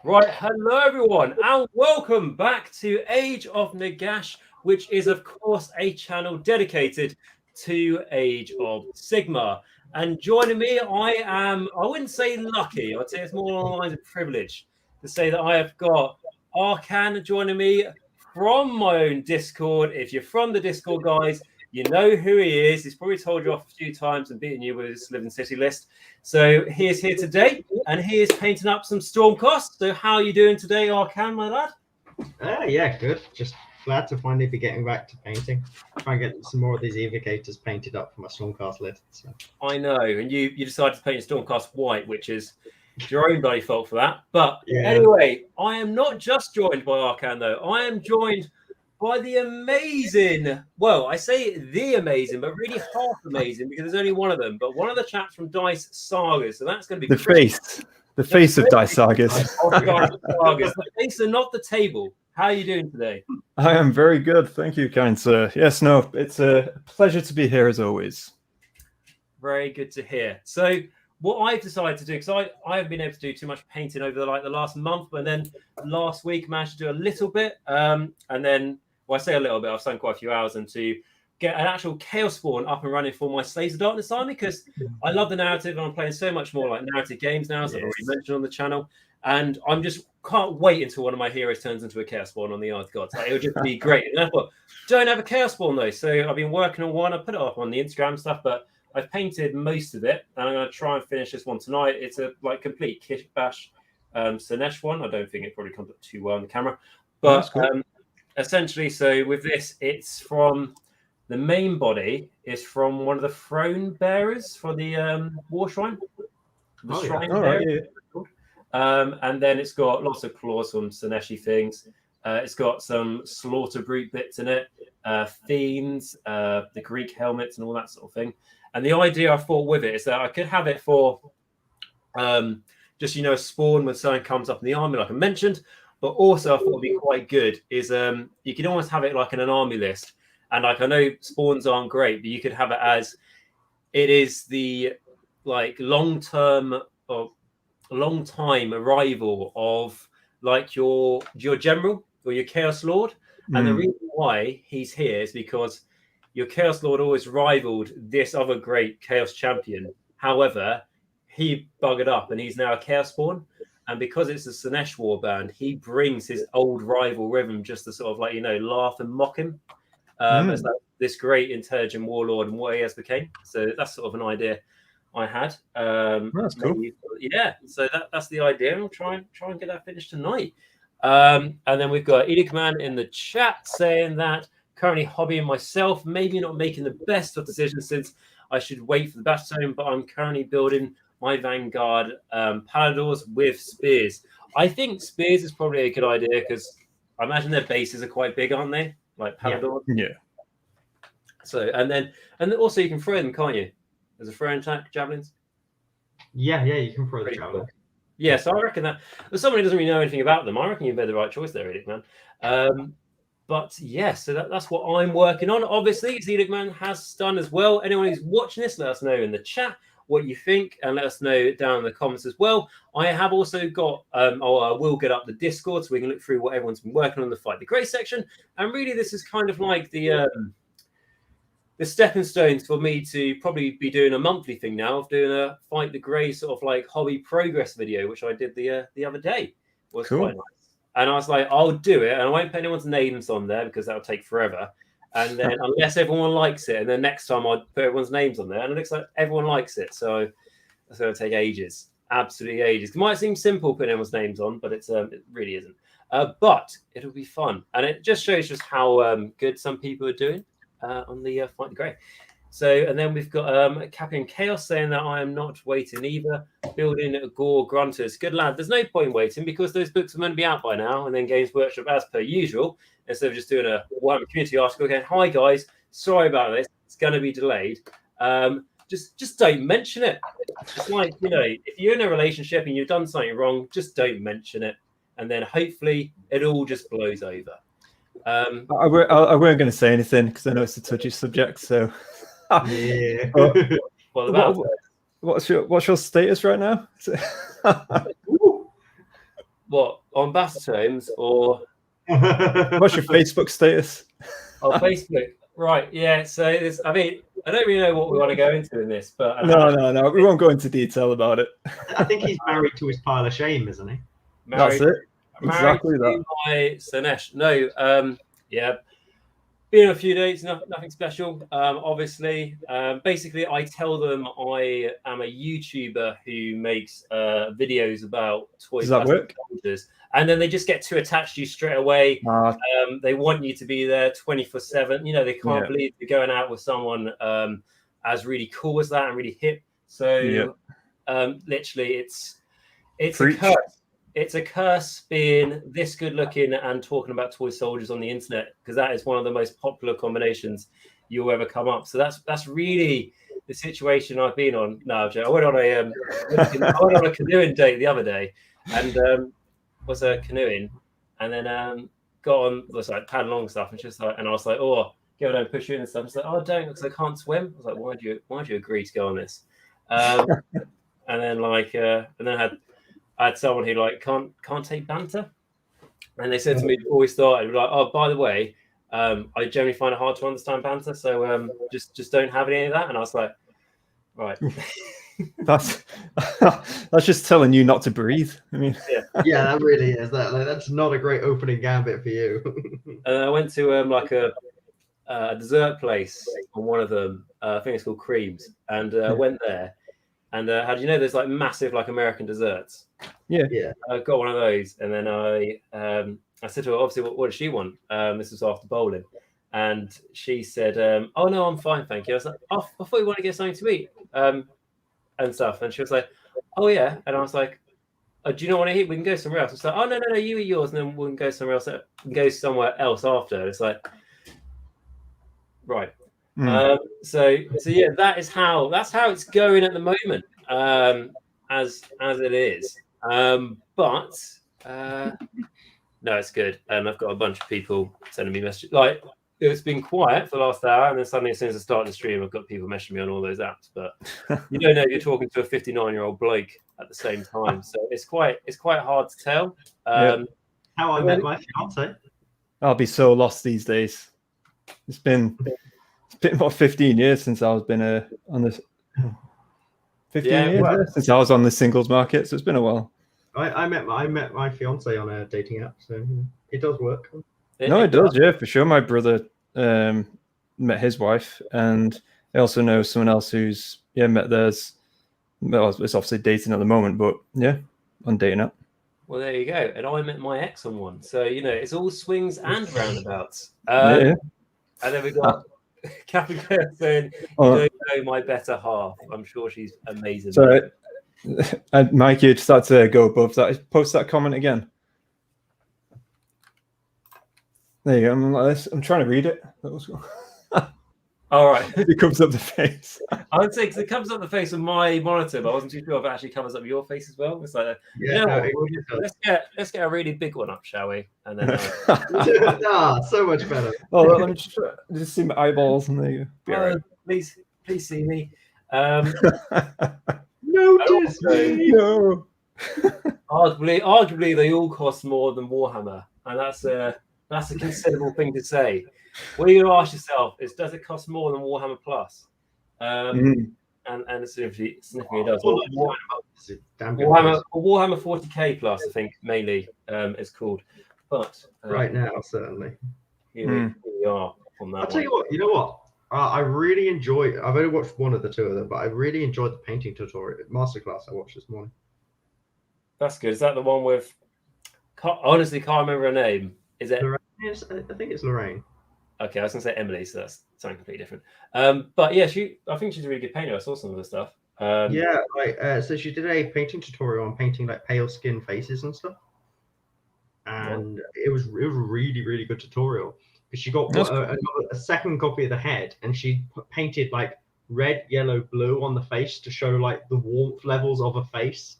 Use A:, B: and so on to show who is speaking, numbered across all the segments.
A: Right, hello everyone, and welcome back to Age of Nagash, which is of course a channel dedicated to Age of Sigmar. And joining me, I wouldn't say lucky, I'd say it's more along the lines of privilege to say that I have got Arkan joining me from my own Discord. If you're from the Discord, guys, you know who he is. He's probably told you off a few times and beaten you with his Living City list. So he is here today, and he is painting up some Stormcast. So how are you doing today, Arkan, my lad?
B: Yeah, good. Just glad to finally be getting back to painting. Try and get some more of these evocators painted up for my Stormcast list. So.
A: I know, and you decided to paint your Stormcast white, which is your own bloody fault for that. But anyway, I am not just joined by Arkan, though. I am joined by the amazing, well, I say the amazing, but really half amazing because there's only one of them. But one of the chaps from Dice Sagas, so that's going to be
C: the face of Dice Sagas.
A: The face and not the table. How are you doing today?
C: I am very good, thank you, kind sir. Yes, no, it's a pleasure to be here as always.
A: Very good to hear. So what I've decided to do, because I haven't been able to do too much painting over the last month, but then last week managed to do a little bit, and then, well, I say a little bit, I've spent quite a few hours, and to get an actual Chaos Spawn up and running for my Slaves of Darkness army, because I love the narrative, and I'm playing so much more like narrative games now, as I've already mentioned on the channel, and I'm just can't wait until one of my heroes turns into a Chaos Spawn on the Earth Gods. Like, it'll just be great. And I thought, don't have a Chaos Spawn though, so I've been working on one. I put it up on the Instagram stuff, but I've painted most of it, and I'm going to try and finish this one tonight. It's a complete Kish Bash Sinesh one. I don't think it probably comes up too well on the camera, but essentially, so with this, it's from the main body is from one of the throne bearers for the War Shrine. The Shrine bearer. And then it's got lots of claws, some Sineshi things. It's got some slaughter brute bits in it, fiends, the Greek helmets, and all that sort of thing. And the idea I thought with it is that I could have it for just, a spawn when something comes up in the army, like I mentioned. But also, I thought would be quite good is you can almost have it like in an army list. And like I know spawns aren't great, but you could have it as it is the long time arrival of like your general or your Chaos Lord. And the reason why he's here is because your Chaos Lord always rivaled this other great Chaos champion. However, he buggered up and he's now a Chaos Spawn. And because it's a Sinesh warband, he brings his old rival with him just to sort of laugh and mock him as this great intelligent warlord and what he has became. So that's sort of an idea I had.
C: That's cool.
A: Yeah, so that's the idea. I'll try and get that finished tonight. And then we've got Edic Man in the chat saying that currently hobbying myself, maybe not making the best of decisions since I should wait for the battle zone, but I'm currently building my Vanguard Paladors with spears. I think spears is probably a good idea because I imagine their bases are quite big, aren't they? Like Paladors.
C: Yeah.
A: So and also you can throw them, can't you? There's a throwing attack, javelins.
B: Yeah, you can throw the javelin.
A: Cool. Yeah, so I reckon that as someone who doesn't really know anything about them, I reckon you've made the right choice there, Edic Man. But yes, so that's what I'm working on. Obviously, Edic Man has done as well. Anyone who's watching this, let us know in the chat what you think, and let us know down in the comments as well. I have also got, I will get up the Discord so we can look through what everyone's been working on the Fight the Grey section. And really, this is kind of like the stepping stones for me to probably be doing a monthly thing now of doing a Fight the Grey sort of like hobby progress video, which I did the other day. It was
C: cool.
A: Quite nice. And I was like, I'll do it, and I won't put anyone's names on there because that'll take forever. And then unless everyone likes it, and then next time I'd put everyone's names on there, and it looks like everyone likes it. So that's going to take ages, absolutely ages. It might seem simple putting everyone's names on, but it really isn't. But it'll be fun, and it just shows just how good some people are doing on the Fight the Grey. So, and then we've got Captain Chaos saying that I am not waiting either. Building Gore Grunters. Good lad. There's no point waiting because those books are meant to be out by now. And then Games Workshop, as per usual, instead of just doing a Warhammer community article going, hi guys, sorry about this. It's going to be delayed. Just don't mention it. It's like, if you're in a relationship and you've done something wrong, just don't mention it. And then hopefully it all just blows over.
C: I weren't going to say anything because I know it's a touchy subject. So,
B: yeah.
C: What's your status right now?
A: What? on Basatomes or
C: What's your Facebook status?
A: on Facebook? Right, yeah. So I mean, I don't really know what we want to go into in this, but
C: No. We won't go into detail about it.
B: I think he's married to his pile of shame, isn't he?
C: That's it. Exactly
A: married to my Sanesh. No, yeah. Been a few days, nothing special. Obviously, basically, I tell them I am a YouTuber who makes videos about toy
C: Does that work?
A: soldiers, and then they just get too attached to you straight away. They want you to be there 24/7. You know, they can't believe you're going out with someone as really cool as that and really hip. So, literally, it's a curse. It's a curse being this good looking and talking about toy soldiers on the internet, because that is one of the most popular combinations you'll ever come up. So that's really the situation I've been on. No, Joe, I went on a canoeing date the other day, and was canoeing, and then got on was like paddle along stuff, and just like, and I was like, oh, go and push you in and stuff. She's like, oh, don't, because I can't swim. I was like, why'd you agree to go on this? And then I had someone who like can't take banter, and they said to me before we started, like, oh, by the way, I generally find it hard to understand banter, so just don't have any of that. And I was like, right.
C: That's just telling you not to breathe. I mean,
B: yeah, that really is. That's not a great opening gambit for you.
A: And I went to like a dessert place on one of them. I think it's called Creams, and went there. And how do you know there's like massive like American desserts?
C: Yeah.
A: I got one of those, and then I said to her, obviously, what does she want? This was after bowling, and she said, "Oh no, I'm fine, thank you." I was like, "Oh, I thought you wanted to get something to eat, and stuff." And she was like, "Oh yeah," and I was like, "Oh, do you not want to eat? We can go somewhere else." It's like, "Oh no, you eat yours, and then we can go somewhere else. We can go somewhere else after." It's like, right. So yeah, that's how it's going at the moment, as it is. But no, it's good. And I've got a bunch of people sending me messages. Like, it's been quiet for the last hour, and then suddenly, as soon as I start the stream, I've got people messaging me on all those apps. But you don't know if you're talking to a 59-year-old bloke at the same time, so it's quite hard to tell.
B: How I met my fiance.
C: I'll be so lost these days. It's been about 15 years since I was been on this. 15 years since I was on the singles market, so it's been a while.
B: I met my fiance on a dating app, so it does work.
C: It does, yeah, for sure. My brother met his wife, and I also know someone else who's met theirs. Well, it's obviously dating at the moment, but yeah, on dating app.
A: Well, there you go. And I met my ex on one, so it's all swings and roundabouts.
C: Yeah.
A: And then we got Captain Kirk saying, "You don't know my better half." I'm sure she's amazing.
C: So, Mike, you'd start to go above that. Post that comment again. There you go. I'm like this. I'm trying to read it.
A: All right.
C: It comes up the face.
A: I would say because it comes up the face of my monitor, but I wasn't too sure if it actually covers up your face as well. It's like, let's get a really big one up, shall we? And then
B: so much better.
C: Oh, let me just see my eyeballs, and there you go.
A: Right. Please see me.
B: Notice me.
C: No.
A: Arguably, they all cost more than Warhammer, and that's a considerable thing to say. What you're going to ask yourself is, does it cost more than Warhammer Plus? And significantly it does. Warhammer 40k Plus, I think, mainly is called. But
B: right now, certainly.
A: Here we are on that.
B: I'll tell you what. You know what? I really enjoy. I've only watched one of the two of them, but I really enjoyed the painting tutorial masterclass I watched this morning.
A: That's good. Is that the one with? Honestly, can't remember her name. Is it?
B: Lorraine? Yes, I think it's Lorraine.
A: Okay, I was gonna say Emily, so that's something completely different. But yeah, I think she's a really good painter. I saw some of her stuff.
B: So she did a painting tutorial on painting like pale skin faces and stuff, and it was a really, really good tutorial. Because she got a second copy of the head, and she painted like red, yellow, blue on the face to show like the warmth levels of a face.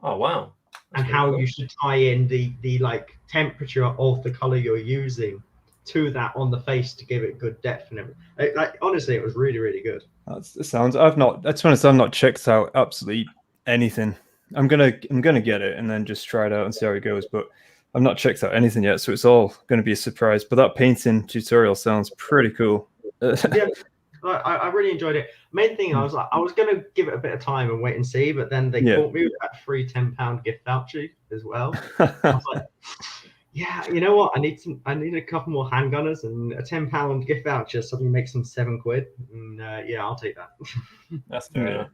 A: Oh wow!
B: And how you should tie in the like temperature of the color you're using to that on the face to give it good depth and everything. Like honestly, it was really, really good.
C: It sounds. I've not checked out absolutely anything I'm gonna get it and then just try it out and see how it goes. But I've not checked out anything yet, so it's all going to be a surprise. But that painting tutorial sounds pretty cool.
B: Yeah, I really enjoyed it. Main thing, I was going to give it a bit of time and wait and see, but then they caught me with that free £10 gift voucher as well. I was like, yeah, you know what? I need a couple more handgunners, and a £10 gift voucher suddenly makes them £7. And yeah, I'll take that.
A: That's fair enough.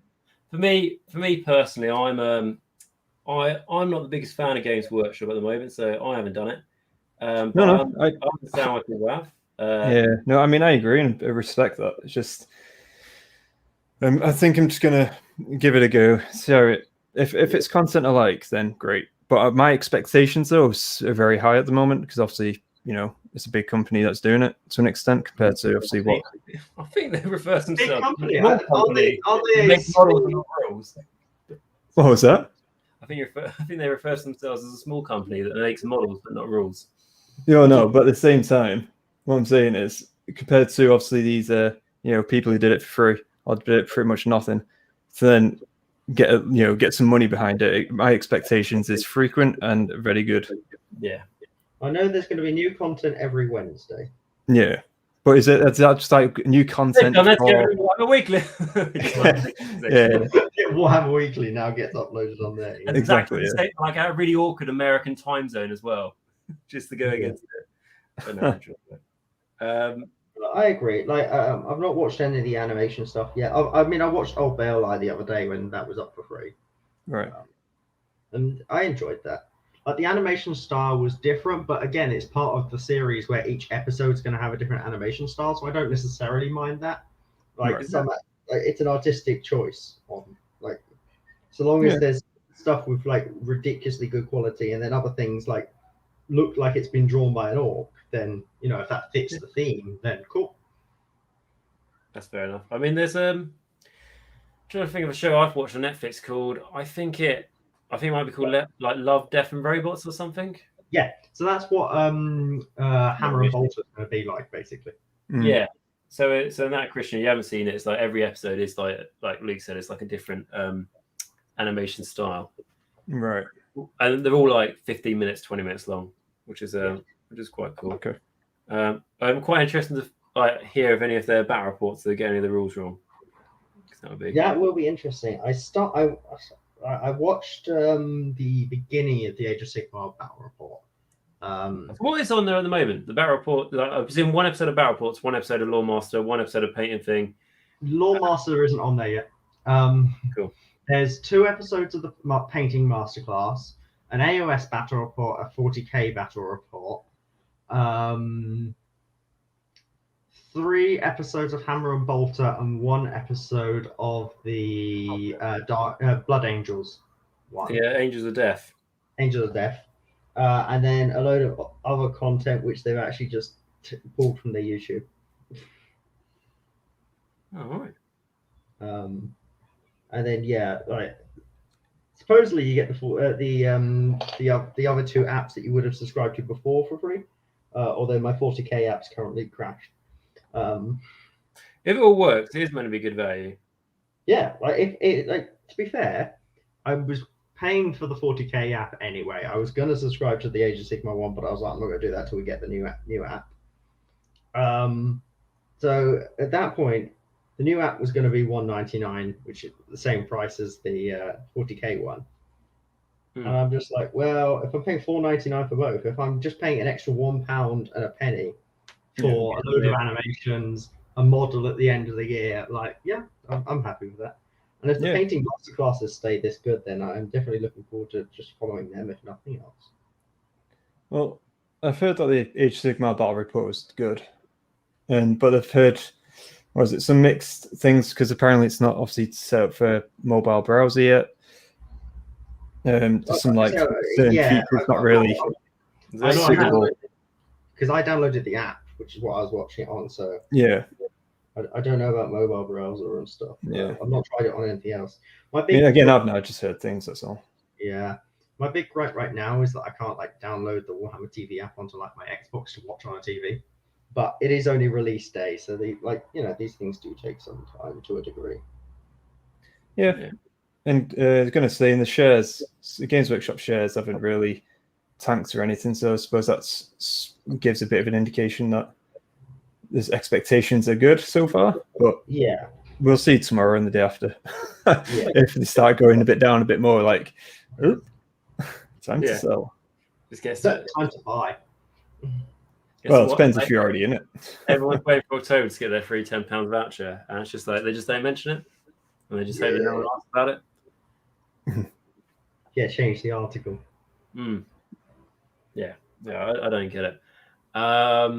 A: For me personally, I'm not the biggest fan of Games Workshop at the moment, so I haven't done it. But I understand what people have.
C: I mean, I agree and I respect that. It's just, I think I'm just gonna give it a go. So if it's content I like, then great. But my expectations though are very high at the moment because obviously, you know, it's a big company that's doing it to an extent compared to obviously what.
A: I think they refer to themselves.
B: Big company.
A: Are they make models and not rules?
C: What was that?
A: I think they refer to themselves as a small company that makes models but not rules.
C: No, but at the same time, what I'm saying is compared to obviously these people who did it for free or did it for pretty much nothing, to then get some money behind it. My expectations is frequent and very good.
A: Yeah.
B: I know there's going to be new content every Wednesday.
C: Yeah. But is that just like new content?
A: Warhammer Weekly.
B: Warhammer Weekly now gets uploaded on there.
A: Yeah. Exactly. Like a really awkward American time zone as well, just to go against it.
B: I agree. Like, I've not watched any of the animation stuff yet. I mean, I watched Old Bail the other day when that was up for free.
C: Right.
B: And I enjoyed that. Like, the animation style was different, but again, it's part of the series where each episode's going to have a different animation style, so I don't necessarily mind that. Like, it's an artistic choice. So long as there's stuff with like ridiculously good quality, and then other things like look like it's been drawn by an orc, then if that fits the theme, then cool.
A: That's fair enough. I mean, there's trying to think of a show I've watched on Netflix called I think it might be called like Love, Death and Robots or something.
B: Yeah, so that's what Hammer and Bolter is going to be like, basically.
A: Yeah. So in that, Christian, you haven't seen it. It's like every episode is like Luke said, it's like a different animation style.
C: Right.
A: And they're all like 15 minutes, 20 minutes long, which is quite cool.
C: Okay.
A: I'm quite interested to hear if any of their battle reports that get any of the rules wrong.
B: That will be interesting. I watched the beginning of the Age of Sigmar battle report.
A: What is on there at the moment? The battle report. I presume one episode of battle reports, one episode of Lawmaster, one episode of Painting Thing.
B: Lawmaster isn't on there yet.
A: Cool.
B: There's 2 episodes of the Painting Masterclass, an AOS battle report, a 40k battle report, 3 episodes of Hammer and Bolter, and 1 episode of the Blood Angels one.
A: Yeah, Angels of Death.
B: Angels of Death. And then a load of other content which they've actually just pulled from their YouTube.
A: All right.
B: And then supposedly you get the other 2 apps that you would have subscribed to before for free. Although my 40k app's currently crashed.
A: If it all works, it is meant to be good value.
B: Yeah, to be fair, I was paying for the 40k app anyway. I was gonna subscribe to the Age of Sigmar one, but I was like, I'm not gonna do that till we get the new app. So at that point, the new app was going to be $1.99, which is the same price as the 40k one. And I'm just like, well, if I'm paying $4.99 for both, if I'm just paying an extra £1 and a penny for a load of animations, a model at the end of the year, I'm happy with that. And if the painting masterclasses stay this good, then I'm definitely looking forward to just following them, if nothing else.
C: Well, I've heard that the Age of Sigmar battle report was good, but I've heard some mixed things because apparently it's not obviously set up for mobile browser yet. Some certain features not really suitable.
B: Because I downloaded the app, which is what I was watching it on. So
C: yeah,
B: I don't know about mobile browser and stuff.
C: Yeah,
B: I've not tried it on anything else.
C: I've not just heard things. That's all.
B: Yeah, my big gripe right now is that I can't download the Warhammer TV app onto my Xbox to watch on a TV. But it is only release day, so these things do take some time to a degree.
C: Yeah. And going to say in the shares, the Games Workshop shares haven't really tanked or anything, so I suppose that gives a bit of an indication that there's expectations are good so far. But
B: yeah,
C: we'll see tomorrow and the day after if they start going a bit down a bit more. Like, time to sell.
A: Just gets
B: time to buy.
C: Well, it depends if you're already in it.
A: Everyone's waiting for October to get their free £10 voucher, and it's just like they just don't mention it, and they just hope that no one asks about it.
B: Yeah, change the article.
A: Yeah, I don't get it. But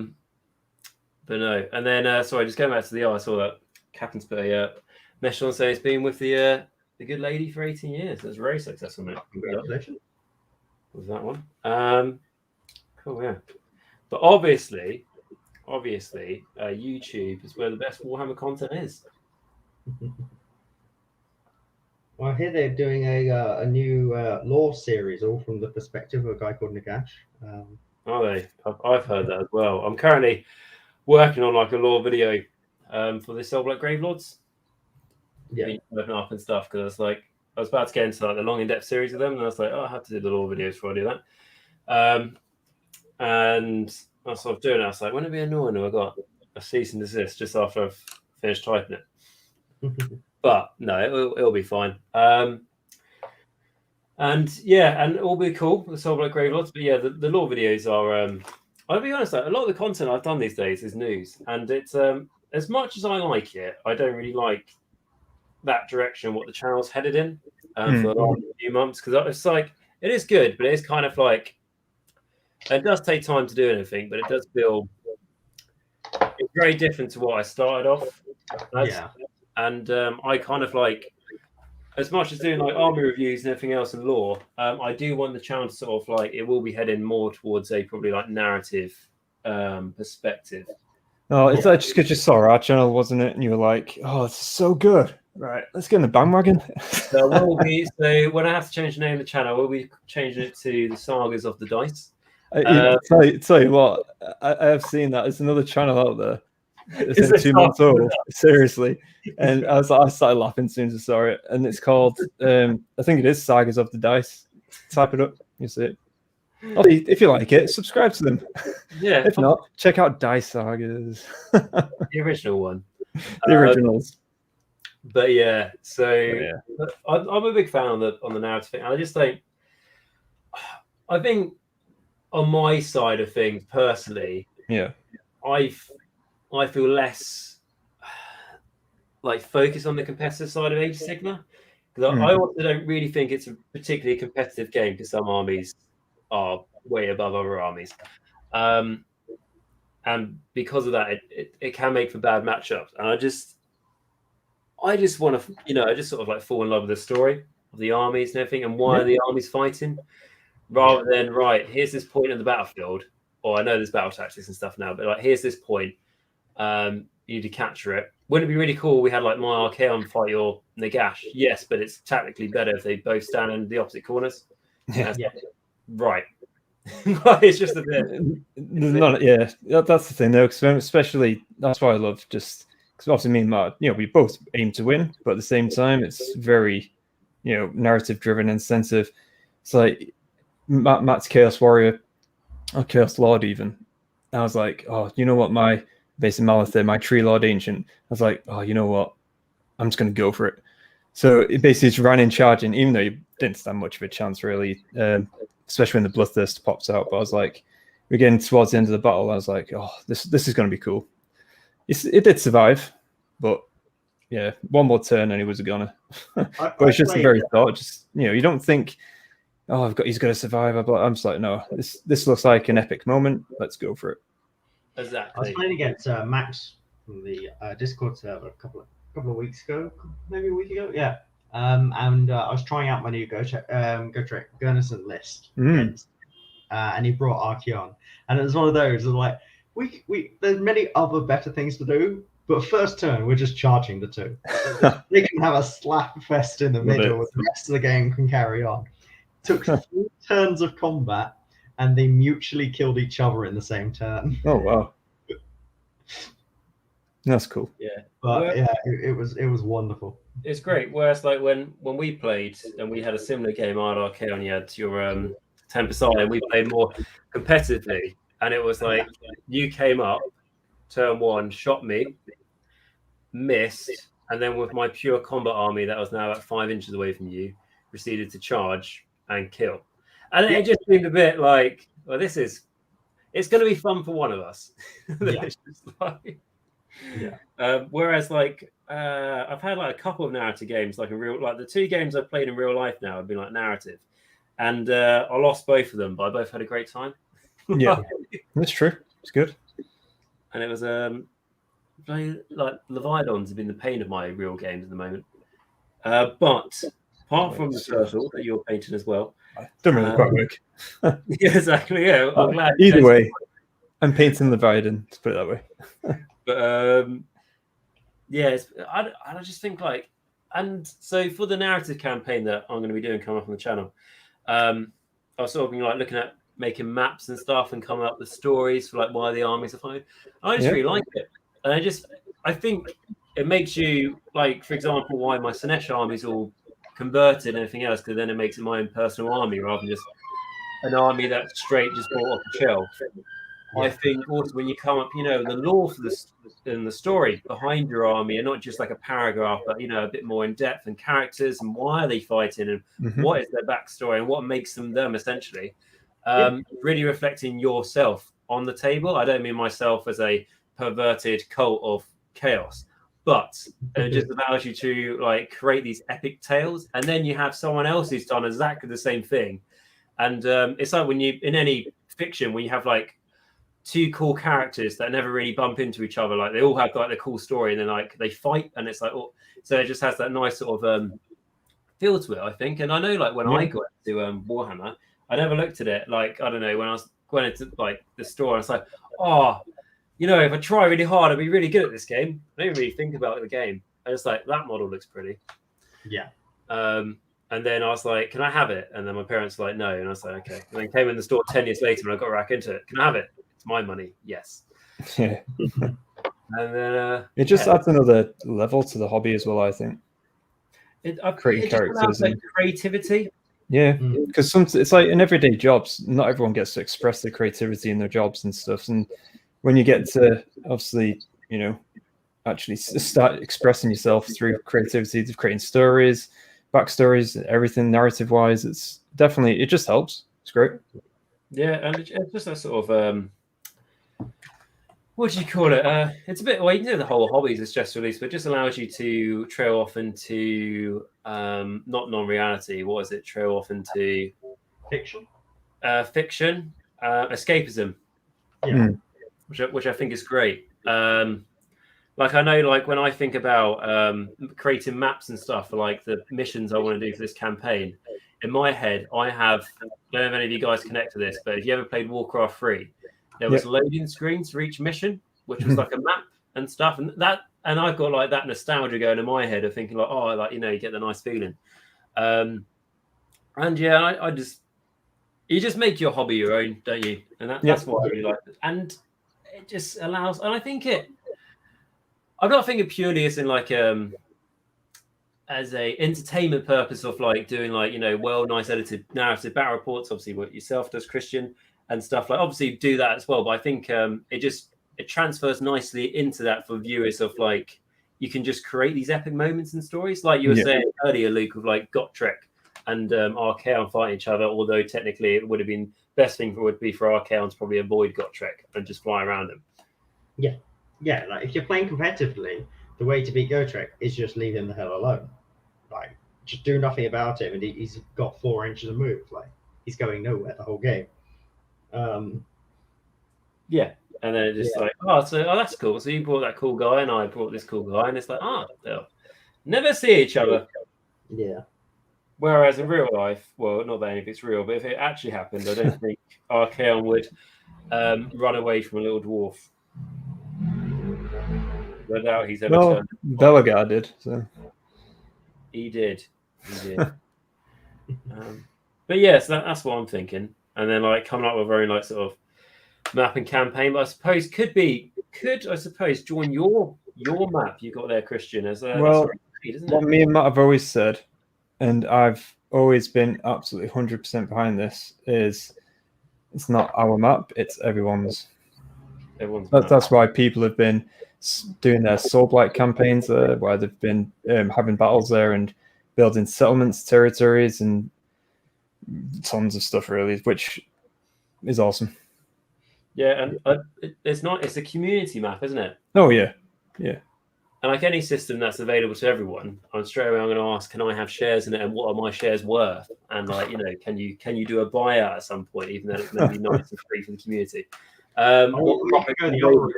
A: no, and then sorry, just going back to the I saw that Captain's put a message on saying he's been with the good lady for 18 years. That's very successful, mate.
B: Congratulations.
A: Was that one? Cool, yeah. But obviously, YouTube is where the best Warhammer content is.
B: Well, I hear they're doing a new lore series, all from the perspective of a guy called Nagash.
A: Are they? I've heard that as well. I'm currently working on like a lore video for the Soul Black Gravelords.
B: Yeah,
A: open up and stuff because I was about to get into like the long in-depth series of them, and I was like, I have to do the lore videos before I do that. And I was sort of doing it. I was like, wouldn't it be annoying if I got a cease and desist just after I've finished typing it? But no, it'll be fine. And it'll be cool. The Soul Black Gravelords, but yeah, the lore videos are. I'll be honest, a lot of the content I've done these days is news, and it's as much as I like it, I don't really like that direction what the channel's headed in for the last few months, because it's like it is good, but it is kind of like it does take time to do anything, but it does feel it's very different to what I started off as. And I kind of like, as much as doing like army reviews and everything else and lore, I do want the channel to sort of like, it will be heading more towards a probably like narrative perspective.
C: Oh, it's just because you saw our channel, wasn't it? And you were like, oh, it's so good. Right, let's get in the bandwagon.
A: So when I have to change the name of the channel, we'll be changing it to the Sagas of the Dice.
C: Tell you what, I have seen that. There's another channel out there. It's 2 months old, seriously. And I started laughing as soon as I saw it. And it's called, I think it is Sagas of the Dice. Type it up, you see it. If you like it, subscribe to them.
A: Yeah.
C: If not, check out Dice Sagas.
A: The original one.
C: The originals.
A: But yeah, I'm a big fan on the narrative thing. I just think, I think on my side of things personally, I feel less like focused on the competitive side of Age of Sigmar, because I also don't really think it's a particularly competitive game, because some armies are way above other armies, and because of that, it can make for bad matchups. And I just want to, I just sort of like fall in love with the story of the armies and everything, and why are the armies fighting, rather than here's this point in the battlefield, or I know there's battle tactics and stuff now, but like here's this point. You need to capture it. Wouldn't it be really cool? We had like my Archaon fight your Nagash. Yes, but it's tactically better if they both stand in the opposite corners. Right. It's just a bit.
C: That's the thing though, because especially that's why I love just because obviously me and Matt, we both aim to win, but at the same time it's very, narrative driven and sensitive. It's like Matt's Chaos Warrior or Chaos Lord even. I was like, oh, you know what, my base in Malithir, my Tree Lord Ancient. I was like, oh, you know what? I'm just going to go for it. So it basically just ran in charging, even though you didn't stand much of a chance, really, especially when the Bloodthirst pops out. But I was like, we're getting towards the end of the battle. I was like, oh, this is going to be cool. It did survive, but yeah, one more turn and he was a goner. But it's just the very thought. Just, you don't think, oh, he's going to survive. I'm just like, no, this looks like an epic moment. Let's go for it.
A: Exactly.
B: I was playing against Max from the Discord server a couple of weeks ago, maybe a week ago. Yeah. And I was trying out my new Gotrek Gunnison list. And he brought Archaon. And it was one of those like there's many other better things to do, but first turn we're just charging the two. They can have a slap fest in the middle, and the rest of the game can carry on. Took 4 turns of combat. And they mutually killed each other in the same turn.
C: Oh wow, that's cool.
A: Yeah,
B: but it was wonderful.
A: it's great. Whereas like when we played and we had a similar game, RK, and you had your Tempest Eye, and we played more competitively, and it was like you came up turn one, shot me, missed, and then with my pure combat army that was now at 5 inches away from you, proceeded to charge and kill. And it just seemed a bit like, well, it's going to be fun for one of us. It's just like, whereas like I've had like a couple of narrative games, like the 2 games I've played in real life now have been like narrative, and I lost both of them, but I both had a great time.
C: Yeah, that's true. It's good.
A: And it was like Leviathan's have been the pain of my real games at the moment. But apart from the turtle that you're painting as well,
C: don't really quite work.
A: Yeah, exactly. Yeah, I'm glad.
C: Either way, I'm painting Leviathan, to put it that way.
A: But yeah, I just think like, and so for the narrative campaign that I'm going to be doing coming up on the channel, I was sort of like looking at making maps and stuff and coming up with stories for like why the armies are fighting. I just really like it, and I think it makes you like, for example, why my Sinesh army's all converted and everything else, because then it makes it my own personal army rather than just an army that's straight just bought off the shelf. I think also when you come up, the lore for this and the story behind your army, and not just like a paragraph, but a bit more in depth, and characters and why are they fighting and what is their backstory and what makes them essentially. Really reflecting yourself on the table. I don't mean myself as a perverted cult of chaos, but it just allows you to like create these epic tales, and then you have someone else who's done exactly the same thing. And it's like when you in any fiction, when you have like 2 cool characters that never really bump into each other, like they all have like the cool story, and then like they fight, and it's like, oh, so it just has that nice sort of feel to it, I think. And I know like when I got into Warhammer, I never looked at it like, I don't know, when I was going into like the store, I was like, oh, if I try really hard, I'd be really good at this game. I didn't really think about the game. And it's like, that model looks pretty.
B: Yeah.
A: And then I was like, can I have it? And then my parents were like, no. And I was like, okay. And then came in the store 10 years later when I got back into it. Can I have it? It's my money. Yes.
C: Yeah.
A: And then
C: it just adds another level to the hobby as well, I think.
A: Creating
C: characters and
A: creativity.
C: Yeah, because it's like in everyday jobs, not everyone gets to express their creativity in their jobs and stuff. And when you get to obviously, actually start expressing yourself through creativity, to creating stories, backstories, everything narrative-wise, it's definitely, it just helps. It's great.
A: Yeah, and it's just a sort of what do you call it? It's a bit, well, you can do the whole hobbies as stress release, but it just allows you to trail off into not non-reality. What is it? Trail off into
B: fiction.
A: Fiction, escapism.
B: Yeah,
A: which I think is great. Like I know, like when I think about creating maps and stuff for like the missions I want to do for this campaign, in my head I have. I don't know if any of you guys connect to this, but if you ever played Warcraft 3. There was loading screens for each mission, which was like a map and stuff, and I've got like that nostalgia going in my head of thinking like, oh, like you get the nice feeling, and yeah, I just you just make your hobby your own, don't you? And that's what I really like, and it just allows, and I think I'm not thinking purely as in like as a entertainment purpose of like doing like nice edited narrative battle reports, obviously what yourself does, Christian. And stuff like obviously do that as well, but I think it transfers nicely into that for viewers of like you can just create these epic moments and stories like you were saying earlier, Luke, of like Gotrek and Archaon fighting each other, although technically it would have been best thing would be for Archaon to probably avoid Gotrek and just fly around him.
B: Yeah, like if you're playing competitively, the way to beat Gotrek is just leave him the hell alone, like just do nothing about him, and he's got 4 inches of move, like he's going nowhere the whole game.
A: Yeah, and then it's just like, oh, that's cool. So you brought that cool guy, and I brought this cool guy, and it's like, they'll never see each other.
B: Yeah.
A: Whereas in real life, well, not that if it's real, but if it actually happened, I don't think Archaon would run away from a little dwarf. I doubt he's ever turned.
C: Belagar did. So
A: he did. But yes, that's what I'm thinking. And then like coming up with a very like sort of map and campaign, but I suppose could join your map you got there, Christian, as
C: what me and Matt have always said, and I've always been absolutely 100% behind this, is it's not our map, it's everyone's. That's why people have been doing their Soulblight campaigns there, where they've been having battles there and building settlements, territories, and tons of stuff, really, which is awesome.
A: Yeah, and it's a community map, isn't it?
C: Oh, yeah. Yeah.
A: And like any system that's available to everyone, I'm going to ask, can I have shares in it, and what are my shares worth? And like, can you do a buyout at some point, even though it's maybe nice and free for the community?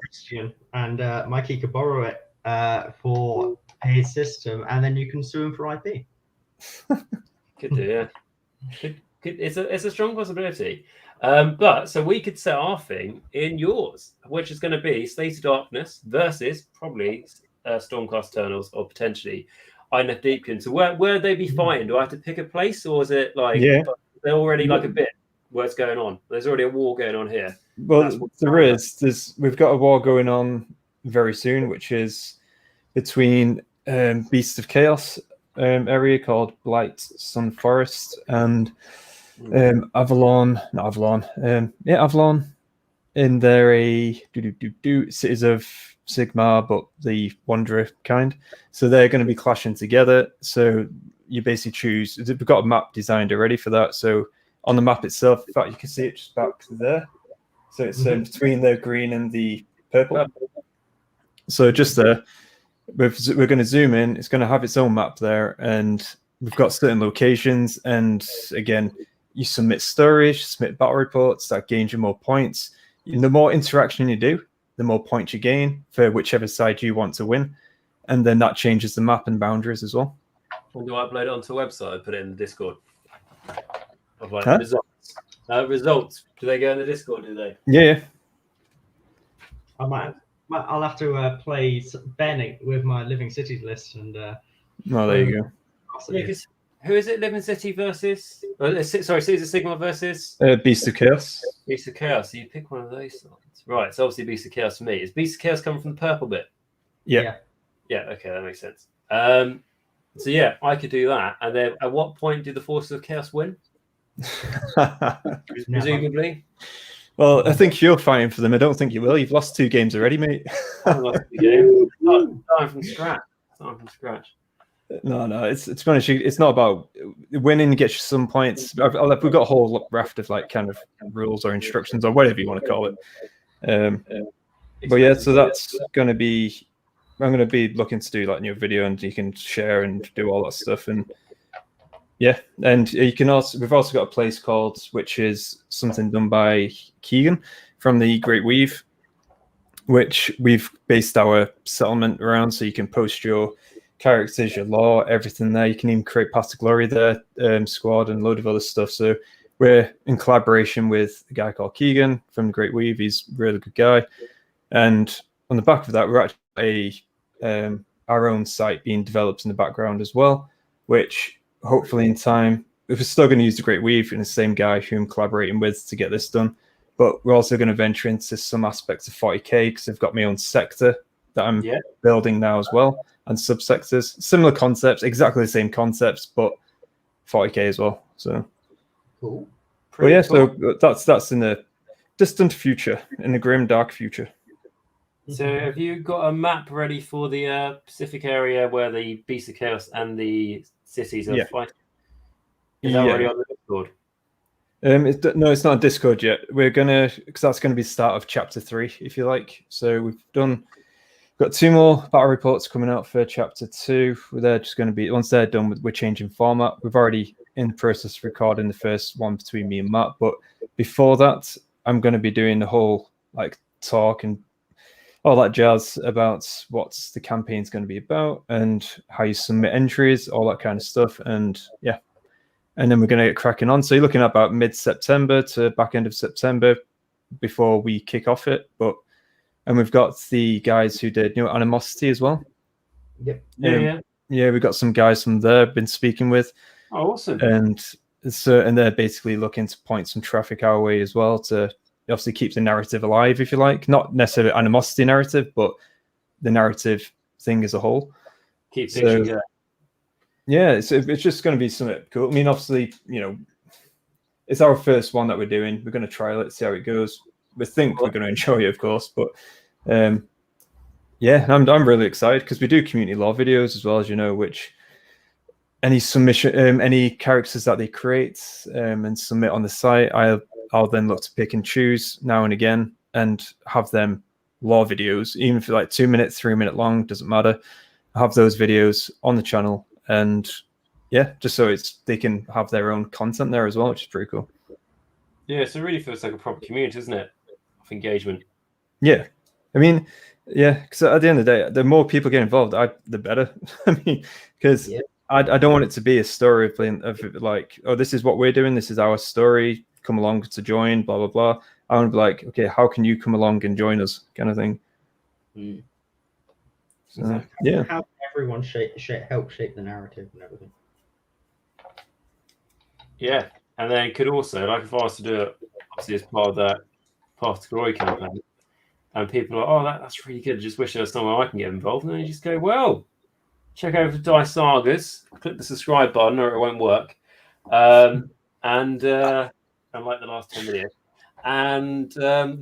B: Christian, and Mikey could borrow it for his system, and then you can sue him for IP.
A: Could do, yeah. It's a strong possibility. But so we could set our thing in yours, which is going to be State of Darkness versus probably Stormcast Eternals, or potentially INF Deepkin. So where they be fighting? Do I have to pick a place, or is it like they're already like a bit where it's going on? There's already a war going on here.
C: Well, we've got a war going on very soon, which is between Beasts of Chaos area called Blight Sun Forest and Avalon in their Cities of Sigmar, but the Wanderer kind. So they're going to be clashing together. So you basically choose. We've got a map designed already for that. So on the map itself, in fact, you can see it just back there. So it's between the green and the purple. So just there, we're going to zoom in. It's going to have its own map there, and we've got certain locations. And again, you submit stories, submit battle reports. That gains you more points. And the more interaction you do, the more points you gain for whichever side you want to win. And then that changes the map and boundaries as well.
A: When do I upload it onto a website and put it in the Discord? Of like results. Results. Do they go in the Discord? Do they?
C: Yeah.
B: I'll have to play Bennett with my Living Cities list, and
C: there you go.
A: Yeah, who is it? Living City versus? Cities of Sigmar versus
C: Beast of Chaos.
A: Beast of Chaos. So you pick one of those sides, right? So obviously Beast of Chaos for me. Is Beast of Chaos coming from the purple bit?
C: Yeah.
A: Okay, that makes sense. So yeah, I could do that. And then at what point do the Forces of Chaos win? Presumably.
C: Well, I think you're fighting for them. I don't think you will. You've lost 2 games already, mate.
A: I've lost 2 games. Starting from scratch.
C: No. It's funny. It's not about winning. Gets you some points. We've got a whole raft of like kind of rules or instructions or whatever you want to call it. But yeah, so that's going to be. I'm going to be looking to do like new video, and you can share and do all that stuff. And yeah, and you can also. We've also got a place called, which is something done by Keegan from the Great Weave, which we've based our settlement around. So you can post your characters, your lore, everything there. You can even create Path to Glory there, squad, and a load of other stuff. So we're in collaboration with a guy called Keegan from the Great Weave. He's a really good guy. And on the back of that, we're actually our own site being developed in the background as well, which hopefully in time, we're still going to use the Great Weave and the same guy who I'm collaborating with to get this done. But we're also going to venture into some aspects of 40k because I've got my own sector that I'm building now as well, and subsectors. Similar concepts, exactly the same concepts, but 40k as well. So
B: cool.
C: But yeah, cool. So that's in the distant future, in the grim, dark future.
A: So have you got a map ready for the Pacific area where the Beast of Chaos and the cities are fighting? Is that already on the Discord?
C: No, it's not a Discord yet. We're gonna, because that's going to be the start of chapter 3, if you like. So we've got 2 more battle reports coming out for chapter 2. They're just going to be, once they're done, we're changing format. We've already in the process of recording the first one between me and Matt, but before that, I'm going to be doing the whole like talk and all that jazz about what the campaign's going to be about and how you submit entries, all that kind of stuff. And yeah, and then we're going to get cracking on. So you're looking at about mid-September to back end of September before we kick off it. And we've got the guys who did Animosity as well.
B: Yep.
C: Yeah, we've got some guys from there been speaking with.
A: Oh, awesome.
C: And they're basically looking to point some traffic our way as well to obviously keep the narrative alive, if you like. Not necessarily Animosity narrative, but the narrative thing as a whole.
A: Keep fiction going.
C: Yeah, it's just going to be something cool. I mean, obviously, it's our first one that we're doing. We're going to trial it, see how it goes. We think we're going to enjoy it, of course, but yeah, I'm really excited because we do community lore videos as well, as you know, which any submission, any characters that they create and submit on the site, I'll then look to pick and choose now and again and have them lore videos, even if like 2 minutes, 3 minute long, doesn't matter. I have those videos on the channel, and yeah, just so they can have their own content there as well, which is pretty cool.
A: Yeah, so it really feels like a proper community, doesn't it, of engagement?
C: Yeah, I mean, yeah, because at the end of the day, the more people get involved, the better. I mean, because I don't want it to be a story of like, oh, this is what we're doing, this is our story, come along to join, blah blah blah. I want to be like, okay, how can you come along and join us, kind of thing. So, yeah,
B: how everyone help shape the narrative and everything.
A: Yeah, and then could also, like, if I was to do it, obviously as part of that Path to Glory campaign, and people are like, oh, that's really good, just wish there was somewhere I can get involved, and then you just go, well, check over to Dice Sagas, click the subscribe button or it won't work, and like the last 10 videos, and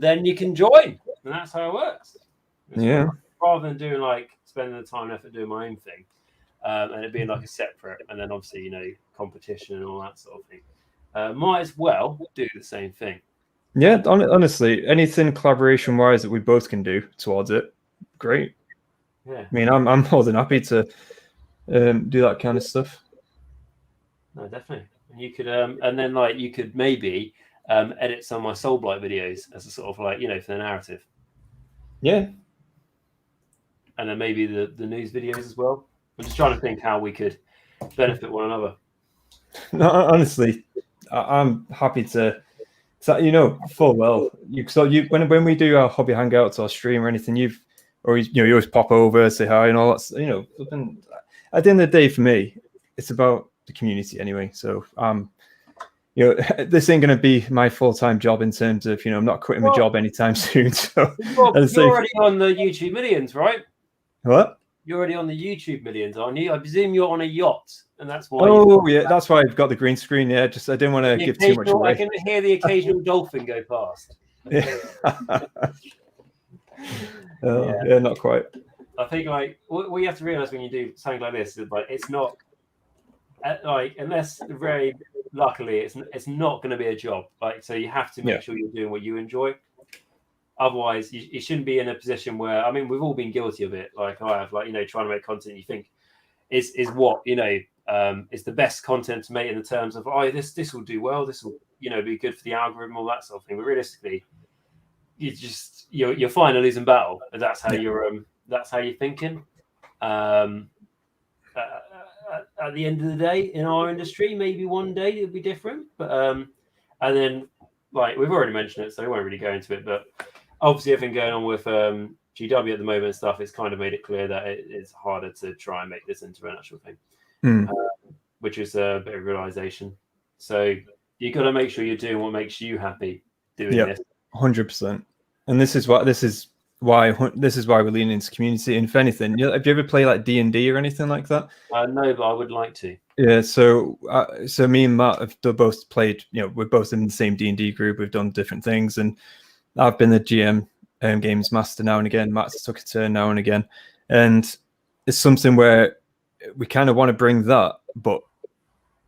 A: then you can join, and that's how it works.
C: Yeah.
A: Rather than doing like spending the time and effort doing my own thing, and it being like a separate, and then obviously competition and all that sort of thing, might as well do the same thing.
C: Yeah, honestly, anything collaboration wise that we both can do towards it, great.
A: Yeah,
C: I mean, I'm more than happy to do that kind of stuff.
A: No, definitely. And you could, and then like you could maybe edit some of my Soulblight videos as a sort of like for the narrative.
C: Yeah.
A: And then maybe the news videos as well. I'm just trying to think how we could benefit one another.
C: No, honestly, I'm happy to. So full well. When we do our hobby hangouts or stream or anything, you always pop over, say hi, and all that. At the end of the day, for me, it's about the community anyway. So this ain't going to be my full-time job in terms of I'm not quitting my job anytime soon. So
A: you're already on the YouTube millions, right?
C: What?
A: You're already on the YouTube millions, aren't you? I presume you're on a yacht, and that's why.
C: Oh yeah, that's why I've got the green screen. Yeah, just I didn't want to give too much away.
A: I can hear the occasional dolphin go past.
C: Yeah. Yeah, not quite.
A: I think like what you have to realize when you do something like this is like it's not like unless very luckily it's not going to be a job. Like so you have to make sure you're doing what you enjoy. Otherwise, you shouldn't be in a position where we've all been guilty of it. Like I have, like trying to make content you think is what is the best content to make in the terms of this will do well, this will be good for the algorithm, all that sort of thing. But realistically, you're fighting a losing battle, and that's how you're thinking. At the end of the day, in our industry, maybe one day it'll be different. But and then like we've already mentioned it, so we won't really go into it, but. Obviously, everything going on with GW at the moment and stuff, it's kind of made it clear that it's harder to try and make this into an actual thing, which is a bit of realization. So you got to make sure you're doing what makes you happy doing this.
C: 100%. And this is why we're leaning into community. And if anything, have you ever played like D&D or anything like that?
A: No, but I would like to.
C: Yeah. So me and Matt have both played. We're both in the same D&D group. We've done different things, and I've been the GM games master now and again. Matt's took a turn now and again. And it's something where we kind of want to bring that, but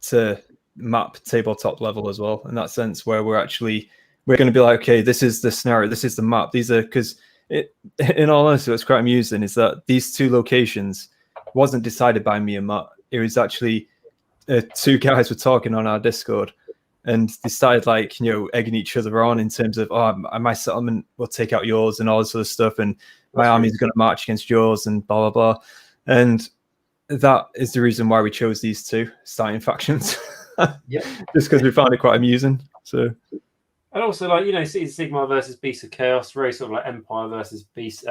C: to map tabletop level as well, in that sense where we're going to be like, okay, this is the scenario, this is the map. These are, because in all honesty, what's quite amusing is that these two locations wasn't decided by me and Matt. It was actually two guys were talking on our Discord and decided egging each other on in terms of, my settlement will take out yours and all this sort of stuff. And my army's going to march against yours and blah, blah, blah. And that is the reason why we chose these two starting factions. Just because we found it quite amusing. So,
A: and also City of Sigmar versus Beast of Chaos, very sort of like Empire versus Beast.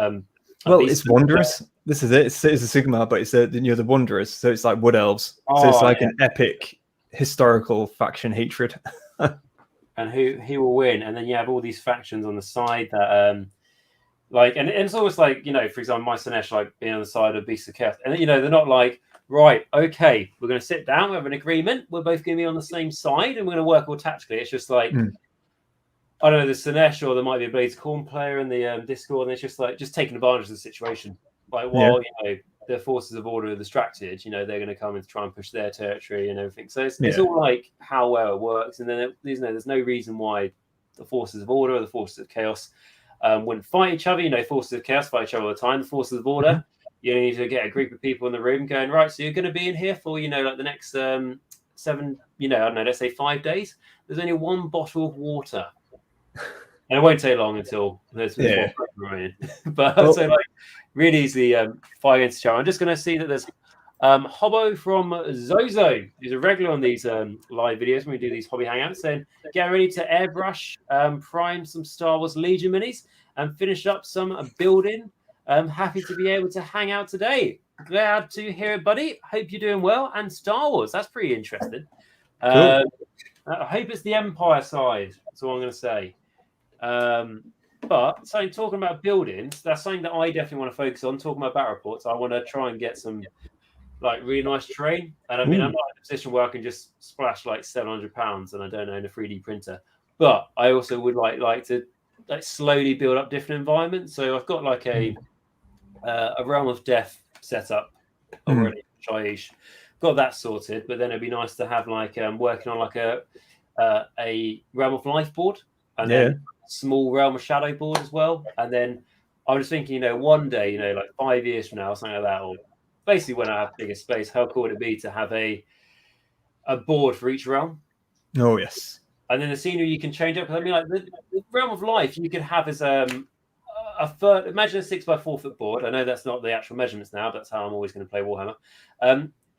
C: It's Wanderers. This is it. It's Cities of Sigmar, but it's the Wanderers. So it's like Wood Elves. So it's like an epic historical faction hatred.
A: And who will win? And then you have all these factions on the side that Like, and it's almost like, for example, my Sinesh, like being on the side of Beasts of Chaos, and they're not like, right, okay, we're going to sit down, we have an agreement, we're both going to be on the same side, and we're going to work all tactically. It's just like, I don't know, the Sinesh, or there might be a Blades Corn player in the Discord, and it's just like, just taking advantage of the situation. Like, while, the forces of order are distracted, they're going to come in to try and push their territory and everything. So it's all like how well it works. And then there's no reason why the forces of order or the forces of chaos wouldn't fight each other. Forces of chaos fight each other all the time. The forces of order, you need to get a group of people in the room going, right, so you're going to be in here for, like the next 7, I don't know, let's say 5 days. There's only one bottle of water. And it won't take long until there's one remaining. But so like really easy fire against each other. I'm just going to see that there's Hobbo from Zozo. He's a regular on these live videos when we do these hobby hangouts, saying get ready to airbrush, prime some Star Wars Legion minis, and finish up some building. Happy to be able to hang out today. Glad to hear it, buddy. Hope you're doing well. And Star Wars, that's pretty interesting. Cool. I hope it's the Empire side. That's all I'm going to say. But talking about buildings, that's something that I definitely want to focus on. Talking about battle reports, I want to try and get some like really nice terrain. And I mean, I'm not in a position where I can just splash like £700 and I don't own a 3D printer. But I also would like to slowly build up different environments. So I've got like a Realm of Death set up already, which got that sorted. But then it'd be nice to have like working on like a Realm of Life board, and then small Realm of Shadow board as well. And then I was thinking, one day, like 5 years from now, or something like that, or basically when I have bigger space, how cool would it be to have a board for each realm?
C: Oh yes.
A: And then the scenery you can change up. I mean, like the Realm of Life, you could have as a third. Imagine a 6x4 foot board. I know that's not the actual measurements now, but that's how I'm always going to play Warhammer.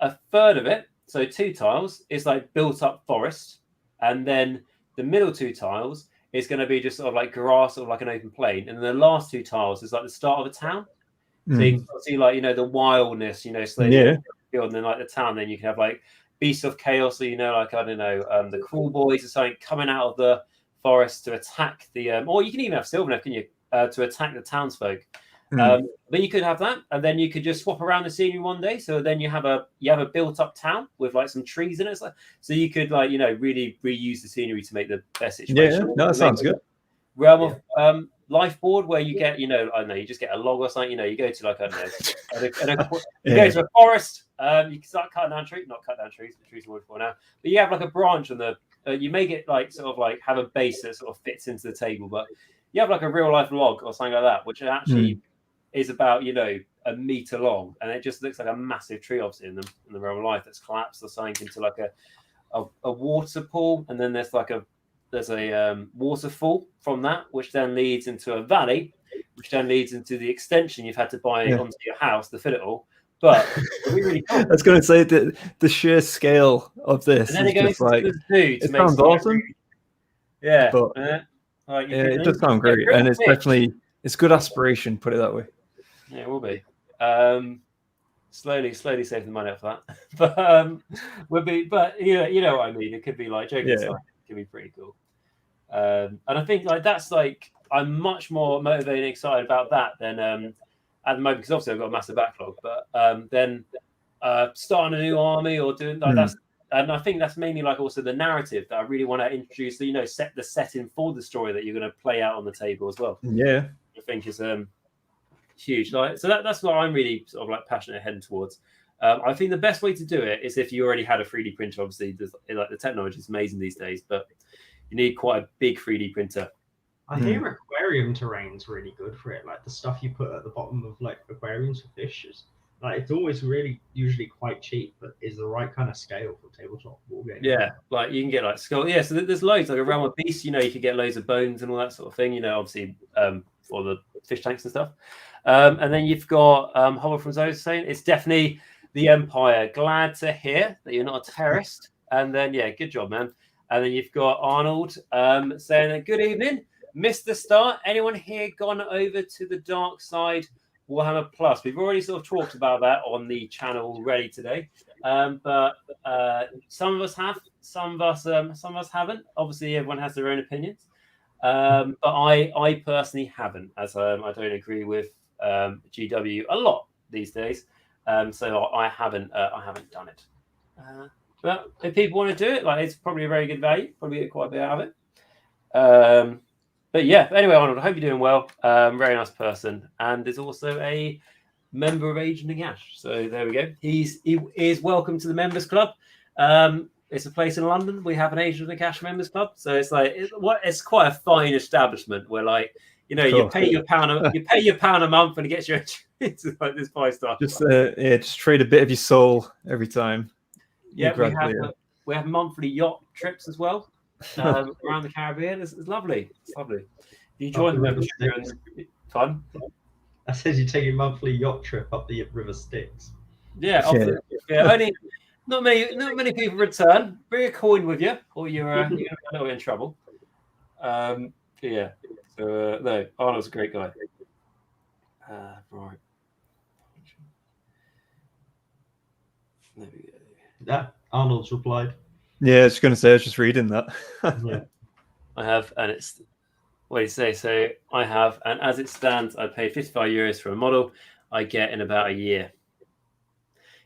A: A third of it, so 2 tiles, is like built up forest, and then the middle 2 tiles is going to be just sort of like grass or like an open plain, and then the last 2 tiles is like the start of a town. So you can see like the wildness, slowly, and then like the town. Then you can have like Beasts of Chaos, or like I don't know, the Crawl Boys or something coming out of the forest to attack the, or you can even have Sylvaneth, can you, to attack the townsfolk. Then you could have that, and then you could just swap around the scenery one day. So then you have a built up town with like some trees in it. So you could really reuse the scenery to make the best situation.
C: Yeah, no, that sounds good.
A: Realm of Life board where you get, I don't know, you just get a log or something. You go to like I don't know, you go to a forest. You can start cutting down trees, not cut down trees. The trees are wood for now. But you have like a branch on the. You make it like sort of like have a base that sort of fits into the table, but you have like a real life log or something like that, which actually is about a meter long, and it just looks like a massive tree, obviously in the Realm of Life that's collapsed or something into like a water pool, and then there's a waterfall from that, which then leads into a valley, which then leads into the extension you've had to buy onto your house to fit it all. But really cool.
C: I was going to say the sheer scale of this.
A: And then it goes
C: like,
A: to the zoo to
C: it
A: make
C: sounds awesome.
A: Yeah,
C: but it does sound great, and it's definitely good aspiration. Put it that way.
A: Yeah, it will be. Slowly save the money up for that. But But you know what I mean. It could be like joking aside, it could be pretty cool. And I think like that's like I'm much more motivated and excited about that than at the moment, because obviously I've got a massive backlog. But then starting a new army or doing like that's. And I think that's mainly like also the narrative that I really want to introduce. Set the setting for the story that you're going to play out on the table as well.
C: Yeah,
A: I think is huge. Like, so that's what I'm really sort of like passionate heading towards. I think the best way to do it is if you already had a 3D printer. Obviously, like the technology is amazing these days, but you need quite a big 3D printer.
B: I hear aquarium terrain's really good for it. Like the stuff you put at the bottom of like aquariums for fishes. Like it's always usually quite cheap, but is the right kind of scale for tabletop wargaming.
A: Yeah, like you can get like skull. Yeah, so there's loads like a Realm of Beasts. You could get loads of bones and all that sort of thing. Obviously for the fish tanks and stuff. And then you've got Hobble from Zoe saying it's definitely the Empire. Glad to hear that you're not a terrorist. And then good job, man. And then you've got Arnold saying good evening. Missed the start. Anyone here gone over to the dark side? Warhammer Plus. We've already sort of talked about that on the channel already today, but some of us have, some of us haven't. Obviously, everyone has their own opinions. But I personally haven't, as I don't agree with GW a lot these days. So I haven't done it. But if people want to do it, like, it's probably a very good value. Probably get quite a bit out of it. But yeah, anyway, Arnold, I hope you're doing well. Very nice person, and is also a member of Age of Nagash. So there we go. He is welcome to the members club. It's a place in London. We have an Age of Nagash members club. So it's like it's quite a fine establishment where, like, you know,
C: Cool.
A: you pay your £1 a month and it gets you into like this 5-star.
C: Just trade a bit of your soul every time.
A: Yeah, we have monthly yacht trips as well around the Caribbean. It's lovely. It's lovely. You join the membership. Fun.
B: I said you take a monthly yacht trip up the River Styx.
A: Yeah. Only not many people return. Bring a coin with you, or you're in trouble. Yeah. So no, Arnold's a great guy. Right. There we go.
B: Yeah, Arnold's replied.
C: Yeah, I was going to say, I was just reading that.
B: Yeah.
A: I have, and it's what do you say? So I have, and as it stands, I paid €55 for a model I get in about a year.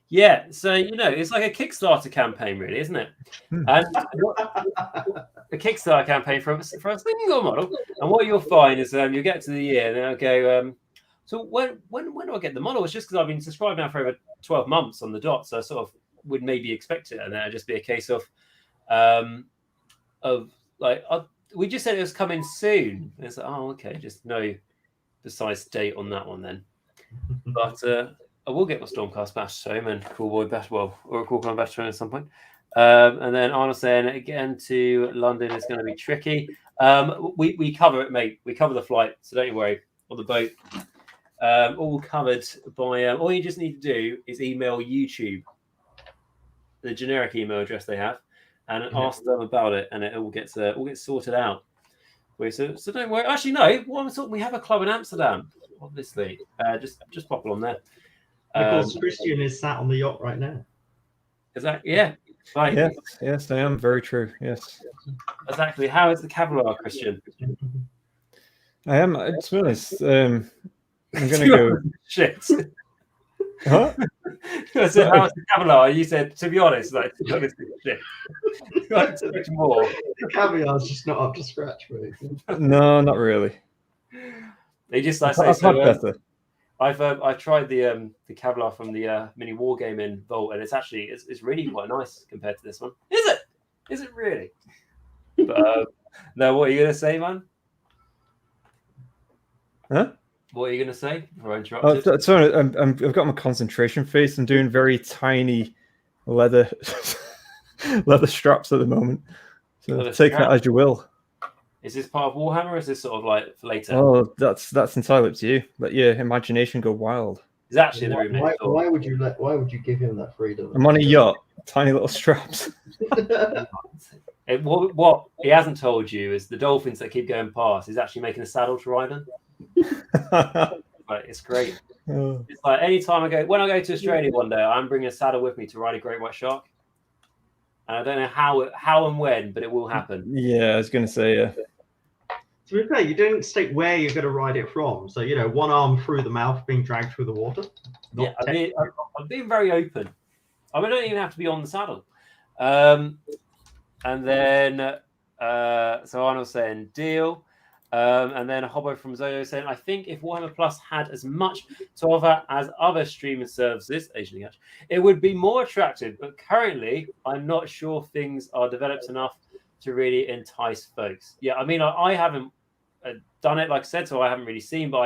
A: Yeah, so it's like a Kickstarter campaign, really, isn't it? And a Kickstarter campaign for a single model, and what you'll find is you get to the year, and they'll go, so when do I get the model? It's just because I've been subscribed now for over 12 months on the dot, so I sort of would maybe expect it, and then it'd just be a case of like, we just said it was coming soon. And it's like, oh, okay, just no precise date on that one then. But I will get my Stormcast Bash home and Cool Boy Bash, or a Cool Boy Bash home at some point. And then Arnold saying, getting to London is going to be tricky. We cover it, mate. We cover the flight, so don't you worry. On the boat, all covered by. All you just need to do is email YouTube, the generic email address they have, and ask them about it, and it all gets sorted out. So don't worry. Actually, no. What I'm talking, we have a club in Amsterdam, obviously. Just pop along there.
B: Of course, Christian is sat on the yacht right now.
A: Is that Right.
C: Yes, I am. Very true. Yes.
A: Exactly. How is the Kevlar, Christian?
C: I am. To be honest, I'm going to go.
A: Shit.
C: Huh?
A: I said, how is the Kevlar? You said, to be honest, shit. Much more.
B: The caviar's just not up to scratch, mate.
C: No, not really.
A: They just like
C: I've
A: say,
C: had better.
A: I've tried the Kevlar from the mini wargaming vault, and it's really quite nice compared to this one. Is it? Is it really? But no, what are you gonna say, man?
C: Huh?
A: What are you gonna say? Before I interrupted?
C: Oh, sorry, I've got my concentration face. I'm doing very tiny leather straps at the moment. So take that as you will.
A: Is this part of Warhammer, or is this sort of like for later?
C: Oh, that's entirely up to you. Let your imagination go wild.
A: It's actually in the room next door.
B: Why would you give him that freedom?
C: I'm on a yacht, tiny little straps.
A: What he hasn't told you is the dolphins that keep going past. He's actually making a saddle to ride on. But it's great.
C: Oh.
A: It's like anytime when I go to Australia one day, I'm bringing a saddle with me to ride a great white shark. And I don't know how and when, but it will happen.
C: Yeah, I was going to say, yeah.
B: To be fair, you didn't state where you're going to ride it from. So, one arm through the mouth being dragged through the water.
A: Yeah, I'm being very open. I don't even have to be on the saddle. And then, so Arnold's saying, deal. And then a hobbo from Zoyo saying, I think if Warhammer Plus had as much to offer as other streaming services, Asian Nagash, it would be more attractive. But currently, I'm not sure things are developed enough to really entice folks. Yeah, I mean, I haven't done it, like I said, so I haven't really seen, but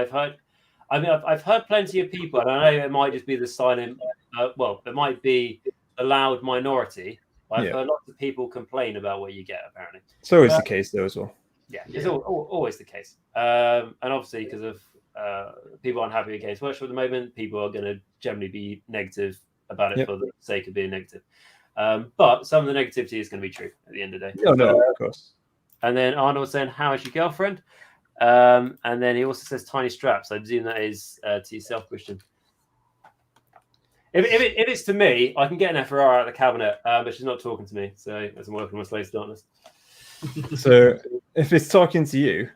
A: I've heard plenty of people, and I know it might just be the silent, it might be the loud minority. I've heard lots of people complain about what you get, apparently.
C: It's always the case, though, as well.
A: Yeah, it's always the case. And obviously, because of people unhappy with Games Workshop at the moment, people are going to generally be negative about it for the sake of being negative. But some of the negativity is going to be true at the end of the day.
C: Oh, no, of course.
A: And then Arnold saying, how is your girlfriend? And then he also says tiny straps. I presume that is to yourself, Christian. If it's to me, I can get an FRR out of the cabinet, but she's not talking to me. So as I'm working on my Slave Darkness.
C: So if it's talking to you,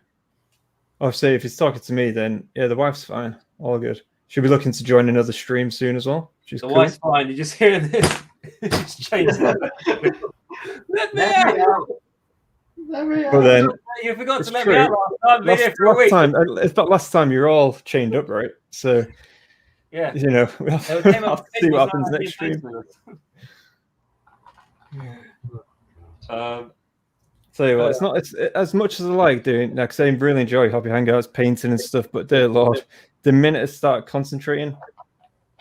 C: or say if it's talking to me, then yeah, the wife's fine, all good. She'll be looking to join another stream soon as well. She's
A: The
C: cool.
A: wife's fine. You're just hearing this. Just changing it. Let me out.
C: But then
A: You forgot to let
C: true.
A: me out last time.
C: Last time you're all chained up, right? So
A: yeah,
C: we'll have to see what happens next stream. So it's as much as I like doing, like saying, really enjoy hobby hangouts, painting and stuff. But dear Lord, the minute I start concentrating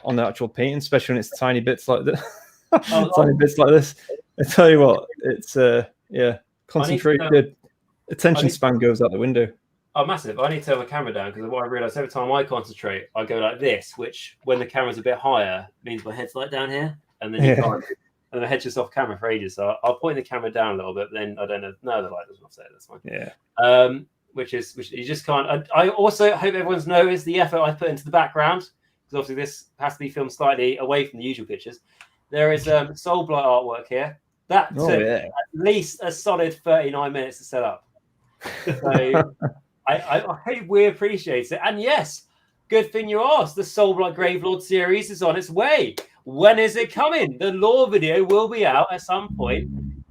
C: on the actual painting, especially when it's tiny bits like this, bits like this, I tell you what, it's concentrated. Attention span goes out the window.
A: Oh, massive! I need to turn my camera down because what I realise every time I concentrate, I go like this, which when the camera's a bit higher means my head's like down here, and then you can't. And the head's just off camera for ages, so I'll point the camera down a little bit. But then I don't know. No, the light doesn't offset. That's fine.
C: Yeah.
A: Which you just can't. I also hope everyone's noticed the effort I put into the background, because obviously this has to be filmed slightly away from the usual pictures. There is Soul Blight artwork here. That took at least a solid 39 minutes to set up. So I hope we appreciate it. And yes, good thing you asked. The Soul Blight Gravelord series is on its way. When is it coming? The lore video will be out at some point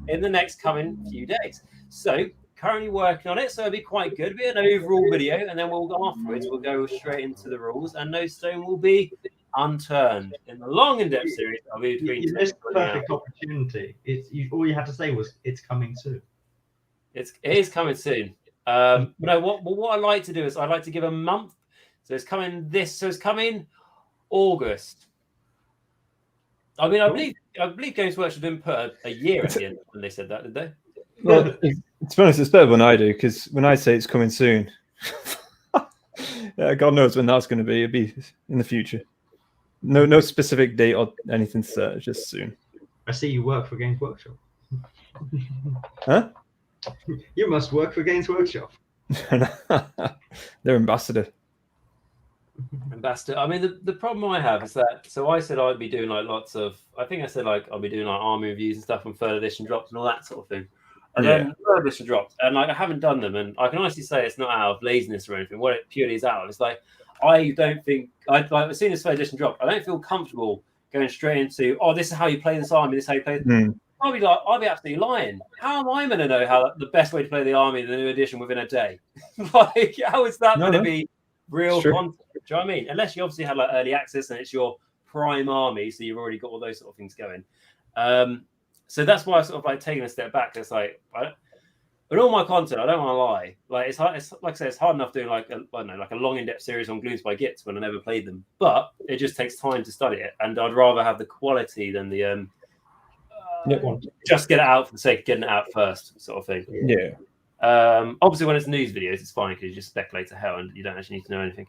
A: in the next coming few days. So currently working on it, so it'll be quite good. It'll be an overall video, and then we'll go straight into the rules, and no stone will be unturned. In the long in-depth series, I'll be between.
B: You missed the perfect opportunity. All you had to say was it's coming soon.
A: It is coming soon. What I like to do is I like to give a month. So it's coming August. I mean, I believe Games Workshop didn't put a year at the end when they said that, did they?
C: Well, to be honest, it's better when I do, because when I say it's coming soon, God knows when that's going to be. It'll be in the future. No specific date or anything set. Just soon.
B: I see you work for Games Workshop.
C: Huh?
B: You must work for Games Workshop.
C: They're ambassador.
A: I mean, the problem I have is that, so I said I'd be doing like I'll be doing like army reviews and stuff on third edition drops and all that sort of thing. And then third edition drops, and like I haven't done them, and I can honestly say it's not out of laziness or anything. What it purely is out of, it's like I don't think as soon as third edition dropped, I don't feel comfortable going straight into this is how you play this army, this is how you play it. I'll be absolutely lying. How am I going to know how the best way to play the army in the new edition within a day? Like, how is that going to be real content? Do you know what I mean? Unless you obviously had like early access and it's your prime army, so you've already got all those sort of things going. So that's why I sort of like taking a step back. It's like, with all my content, I don't want to lie. Like it's hard. It's like I say, it's hard enough doing like a long in-depth series on Gloons by Gits when I never played them. But it just takes time to study it, and I'd rather have the quality than the just get it out for the sake of getting it out first, sort of thing.
C: Yeah.
A: Obviously, when it's news videos, it's fine because you just speculate to hell and you don't actually need to know anything.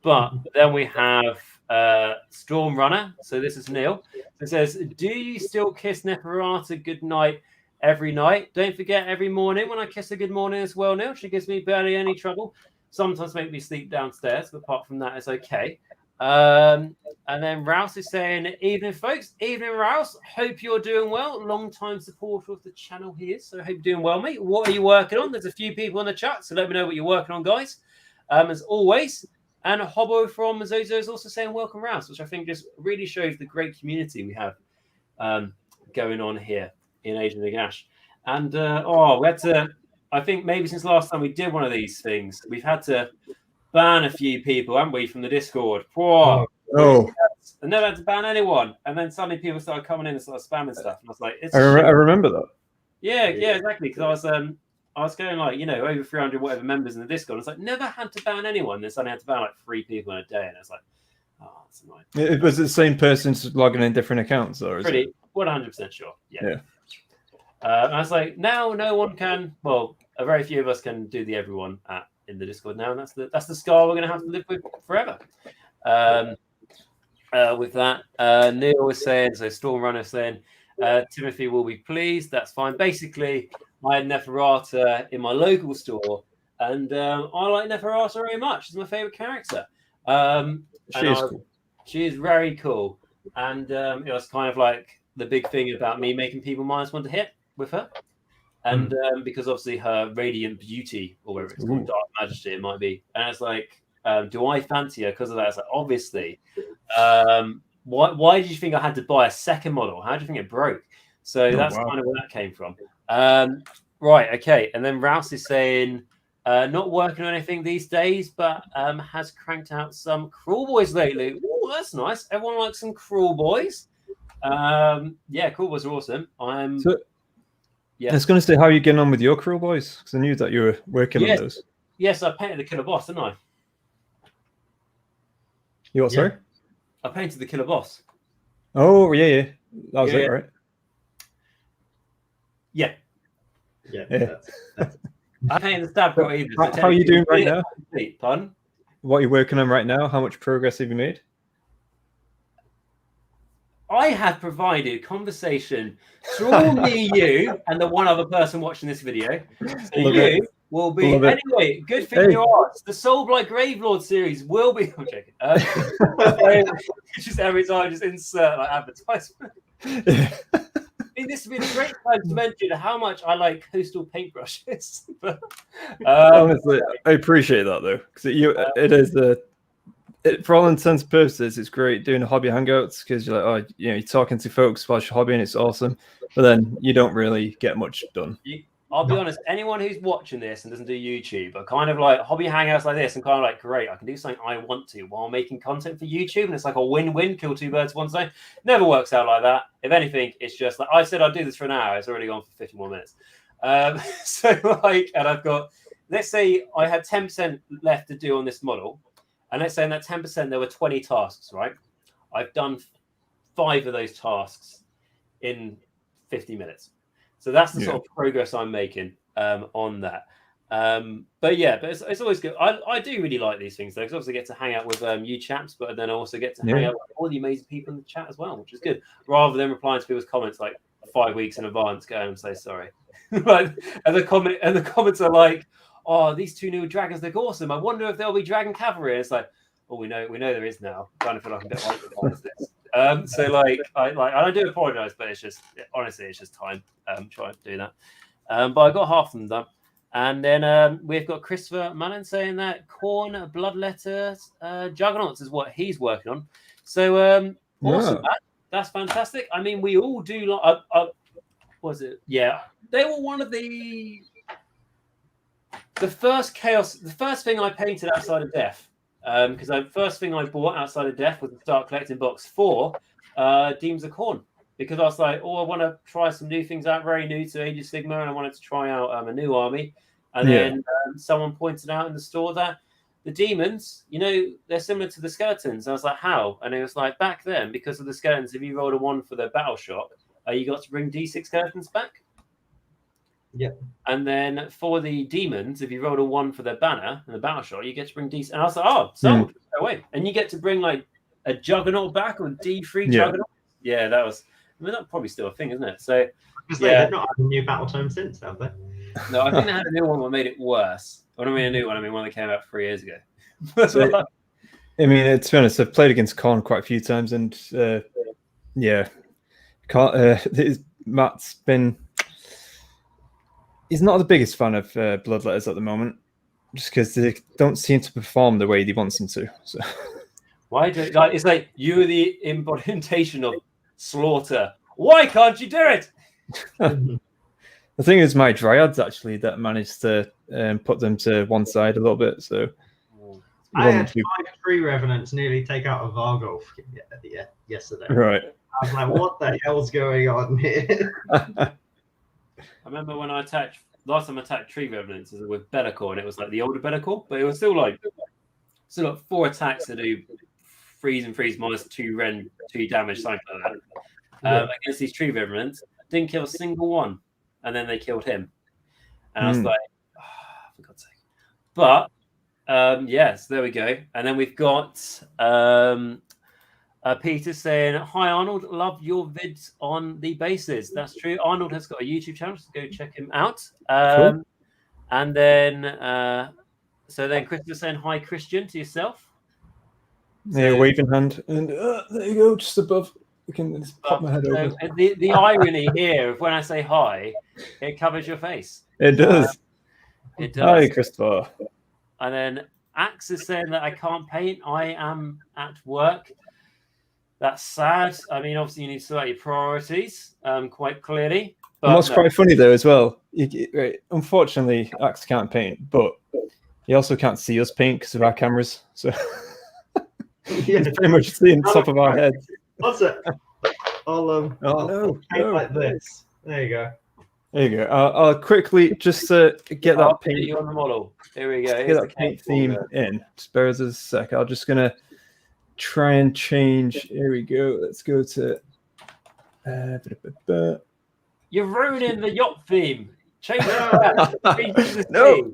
A: But then we have Storm Runner. So this is Neil. It says, "Do you still kiss Neferata goodnight every night? Don't forget every morning when I kiss her good morning as well, Neil. She gives me barely any trouble. Sometimes make me sleep downstairs, but apart from that, it's okay." And then Rouse is saying, "Evening, folks. Evening, Rouse. Hope you're doing well. Long time supporter of the channel here, so hope you're doing well, mate. What are you working on? There's a few people in the chat, so let me know what you're working on, guys. As always." And Hobbo from Zozo is also saying, "Welcome, Rouse," which I think just really shows the great community we have going on here in Age of Nagash. And we had to. I think maybe since last time we did one of these things, we've had to ban a few people, haven't we, from the Discord? I never had to ban anyone, and then suddenly people started coming in and started spamming stuff, and I was like, I
C: remember that.
A: Yeah, exactly. Because I was going like, over 300 whatever members in the Discord. I was like, never had to ban anyone. Then suddenly I had to ban like 3 people in a day, and I was like, oh, that's annoying.
C: It was the same person logging in different accounts, or
A: pretty 100% sure. Yeah. And I was like, now no one can. Well, a very few of us can do the everyone in the Discord now, and that's the scar we're going to have to live with forever. With that, Neil was saying, so Stormrunner saying, Timothy will be pleased. That's fine. Basically, I had Neferata in my local store, and I like Neferata very much. She's my favorite character. She is very cool, and it was kind of like the big thing about me making people -1 to hit with her. And because obviously her radiant beauty, or whatever it's called, dark majesty, it might be. And it's like, do I fancy her because of that? It's like, obviously. Why did you think I had to buy a second model? How do you think it broke? So that's kind of where that came from. Right, okay. And then Rouse is saying, not working on anything these days, but has cranked out some Cruel Boys lately. Oh, that's nice. Everyone likes some Cruel Boys. Yeah, Cruel Boys are awesome.
C: I was going to say, how are you getting on with your Cruel Boys? Because I knew that you were working on those.
A: Yes, I painted the Killer Boss, didn't I?
C: You what, sorry?
A: I painted the Killer Boss.
C: Oh, yeah. That was it, right?
A: Yeah.
B: That's...
A: I painted the stab got either.
C: How are you doing right now?
A: Pardon?
C: What are you working on right now? How much progress have you made?
A: I have provided conversation through all me, you, and the one other person watching this video. So you will be... Anyway, good thing you asked. The Soulblight Gravelord series will be... I'm joking. Just every time I just insert like advertisement. I mean, this would be the great time to mention how much I like coastal paintbrushes.
C: Honestly, I appreciate that though, because it is for all intents and purposes, it's great doing hobby hangouts because you're like, you're talking to folks about your hobby and it's awesome, but then you don't really get much done.
A: I'll be honest, anyone who's watching this and doesn't do YouTube, but kind of like hobby hangouts like this and kind of like, great, I can do something I want to while making content for YouTube. And it's like a win-win, kill two birds with one stone. Never works out like that. If anything, it's just like, I said I'd do this for an hour. It's already gone for 50 more minutes. So like, and I've got, let's say I had 10% left to do on this model. And let's say in that 10%, there were 20 tasks, right? I've done 5 of those tasks in 50 minutes. So that's the sort of progress I'm making on that. But it's always good. I do really like these things, though, because obviously I get to hang out with you chaps, but then I also get to hang out with all the amazing people in the chat as well, which is good. Rather than replying to people's comments like 5 weeks in advance, going, I'm so sorry. And the comments are like, oh, these 2 new dragons look awesome. I wonder if there'll be dragon cavalry. And it's like, oh, we know there is now. I kind of feel like I'm a bit like this. So like I do apologize, but it's just honestly it's just time trying to do that. But I got half of them done. And then we've got Christopher Mullen saying that Corn Bloodletter Juggernauts is what he's working on. So awesome. That's fantastic. I mean, we all do like was it? Yeah. They were one of the first thing I painted outside of Death. Because the first thing I bought outside of Death was to start collecting box 4, Demons of Khorne. Because I was like, I want to try some new things out, very new to Age of Sigmar, and I wanted to try out a new army. And then someone pointed out in the store that the demons, they're similar to the skeletons. I was like, how? And it was like, back then, because of the skeletons, if you rolled a 1 for the battle shock, you got to bring D6 skeletons back.
B: Yeah.
A: And then for the demons, if you rolled a 1 for their banner and the battle shot, you get to bring D6. And I was like, oh, sold. No way. And you get to bring like a Juggernaut back or D3 Juggernaut. Yeah, that that's probably still a thing, isn't it? So
B: they've not had a new battle tome since, have they?
A: No, I think they had a new one that made it worse. When I mean a new one, I mean one that came out 3 years ago.
C: So, I mean, to be honest, I've played against Khorne quite a few times, and Matt's been. He's not the biggest fan of Bloodletters at the moment, just because they don't seem to perform the way he wants them to. So,
A: why do it's like you're the embodiment of slaughter? Why can't you do it?
C: The thing is, my Dryads actually that managed to put them to one side a little bit. So
B: I had 5 Tree Revenants nearly take out a Vargolf yesterday.
C: Right.
B: I was like, what the hell's going on here?
A: I remember when last time I attacked Tree Revenants with Be'lakor, and it was like the older Be'lakor, but it was still like 4 attacks to do freeze and freeze -2 rend 2 damage, something like that. Against these Tree Revenants, didn't kill a single one, and then they killed him, and I was like, for God's sake. But yes, there we go. And then we've got Peter saying, hi Arnold, love your vids on the bases. That's true. Arnold has got a YouTube channel, so go check him out.
C: Cool.
A: And then Christopher saying, hi Christian, to yourself.
C: Yeah, waving hand, and there you go, just above. We can just pop my head over.
A: The irony here of when I say hi, it covers your face.
C: It does.
A: It does.
C: Hi, Christopher.
A: And then Axe is saying that I can't paint. I am at work. That's sad. I mean, obviously, you need to sort out your priorities quite clearly. But
C: And what's quite funny though, as well, unfortunately, Axe can't paint, but he also can't see us paint because of our cameras. So he's pretty much seeing the top of our heads.
B: What's it? I'll
C: no,
B: like this. There you go.
C: There you go. I'll quickly just get that paint.
A: You on the model. Here we go.
C: Get that paint theme in. Just bear with us a sec. I'm just gonna try and change. Here we go. Let's go to.
A: You're ruining the yacht theme. Change it.
C: No.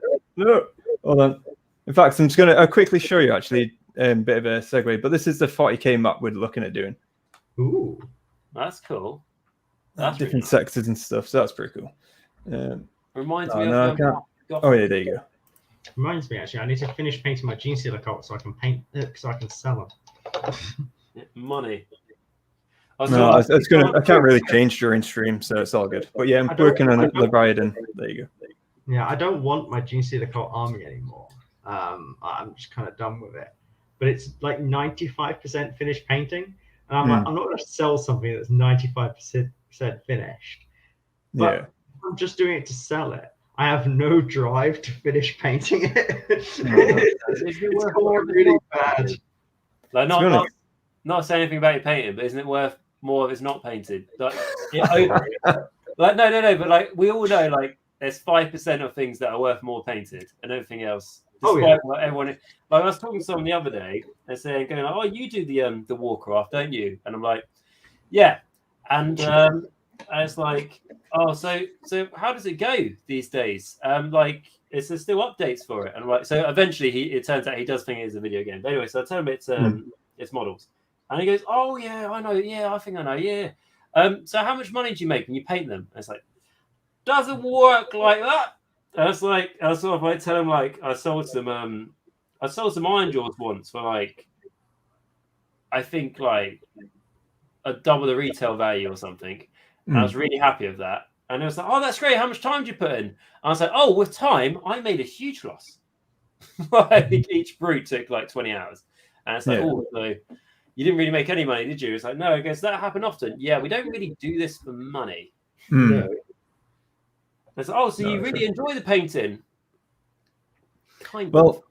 C: Hold on. In fact, I'm just going to quickly show you actually a bit of a segue, but this is the 40k map we're looking at doing.
B: Ooh.
A: That's cool. That's
C: different sectors and stuff, so that's pretty cool.
A: Reminds me of...
C: Oh, yeah, there you go.
B: Reminds me, actually, I need to finish painting my Gene Stealer cult so I can paint so I can sell them.
A: Money.
C: I can't really change during stream, so it's all good. But yeah, I'm working on Leviathan. There you go.
B: Yeah, I don't want my Gene Stealer cult army anymore. I'm just kind of done with it. But it's like 95% finished painting. And I'm like, I'm not going to sell something that's 95% finished. But
C: yeah.
B: I'm just doing it to sell it. I have no drive to finish painting it. It's really bad.
A: Like, not saying anything about your painting, but isn't it worth more if it's not painted? Like, like no, but like we all know, like there's 5% of things that are worth more painted, and everything else. Despite what everyone, like I was talking to someone the other day, and saying, going, "Oh, you do the Warcraft, don't you?" And I'm like, "Yeah," and it's like, "Oh, so how does it go these days?" Like, is there still updates for it? And I'm like, so eventually, it turns out he does think it is a video game. But anyway, so I tell him it's models. And he goes, "Oh yeah, I know. Yeah, I think I know. Yeah. So how much money do you make when you paint them?" And it's like, doesn't work like that. And it's like, I sort of like tell him, like, I sold some Iron Jaws once for like, I think like a double the retail value or something. And I was really happy with that. And it was like, "Oh, that's great. How much time did you put in?" And I was like, "Oh, with time, I made a huge loss." Like each brute took like 20 hours. And it's like, "Oh, so you didn't really make any money, did you?" It's like, "No, I guess that happened often." "Yeah, we don't really do this for money." No. It's like, "Oh, so you really enjoy the painting?" Kind of.
C: Well,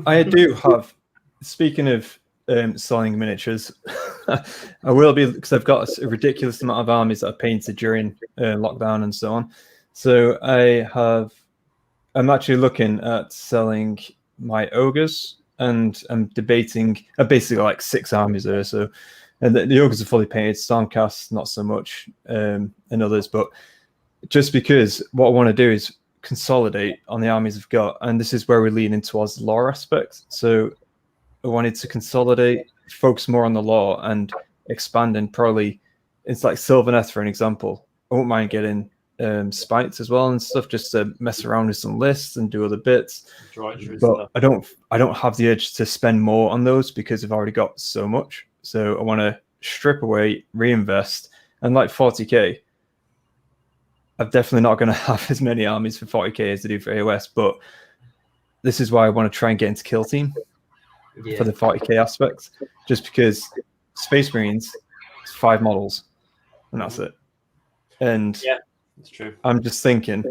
C: I do have, speaking of selling miniatures, I will be, because I've got a ridiculous amount of armies that I painted during lockdown and so on. So I'm actually looking at selling my ogres. And I'm debating basically like 6 armies there. So, and the ogres are fully painted, Stormcast not so much, and others. But just because what I want to do is consolidate on the armies I've got, and this is where we're leaning towards the lore aspect. So I wanted to consolidate, focus more on the lore, and expand. And probably it's like Sylvaneth, for an example. I won't mind getting spites as well and stuff, just to mess around with some lists and do other bits. But I don't have the urge to spend more on those because I've already got so much. So I want to strip away, reinvest, and like 40k, I'm definitely not going to have as many armies for 40k as I do for AOS. But this is why I want to try and get into Kill Team for the 40k aspects, just because Space Marines, it's 5 models, and that's it. And
A: that's true.
C: I'm just thinking,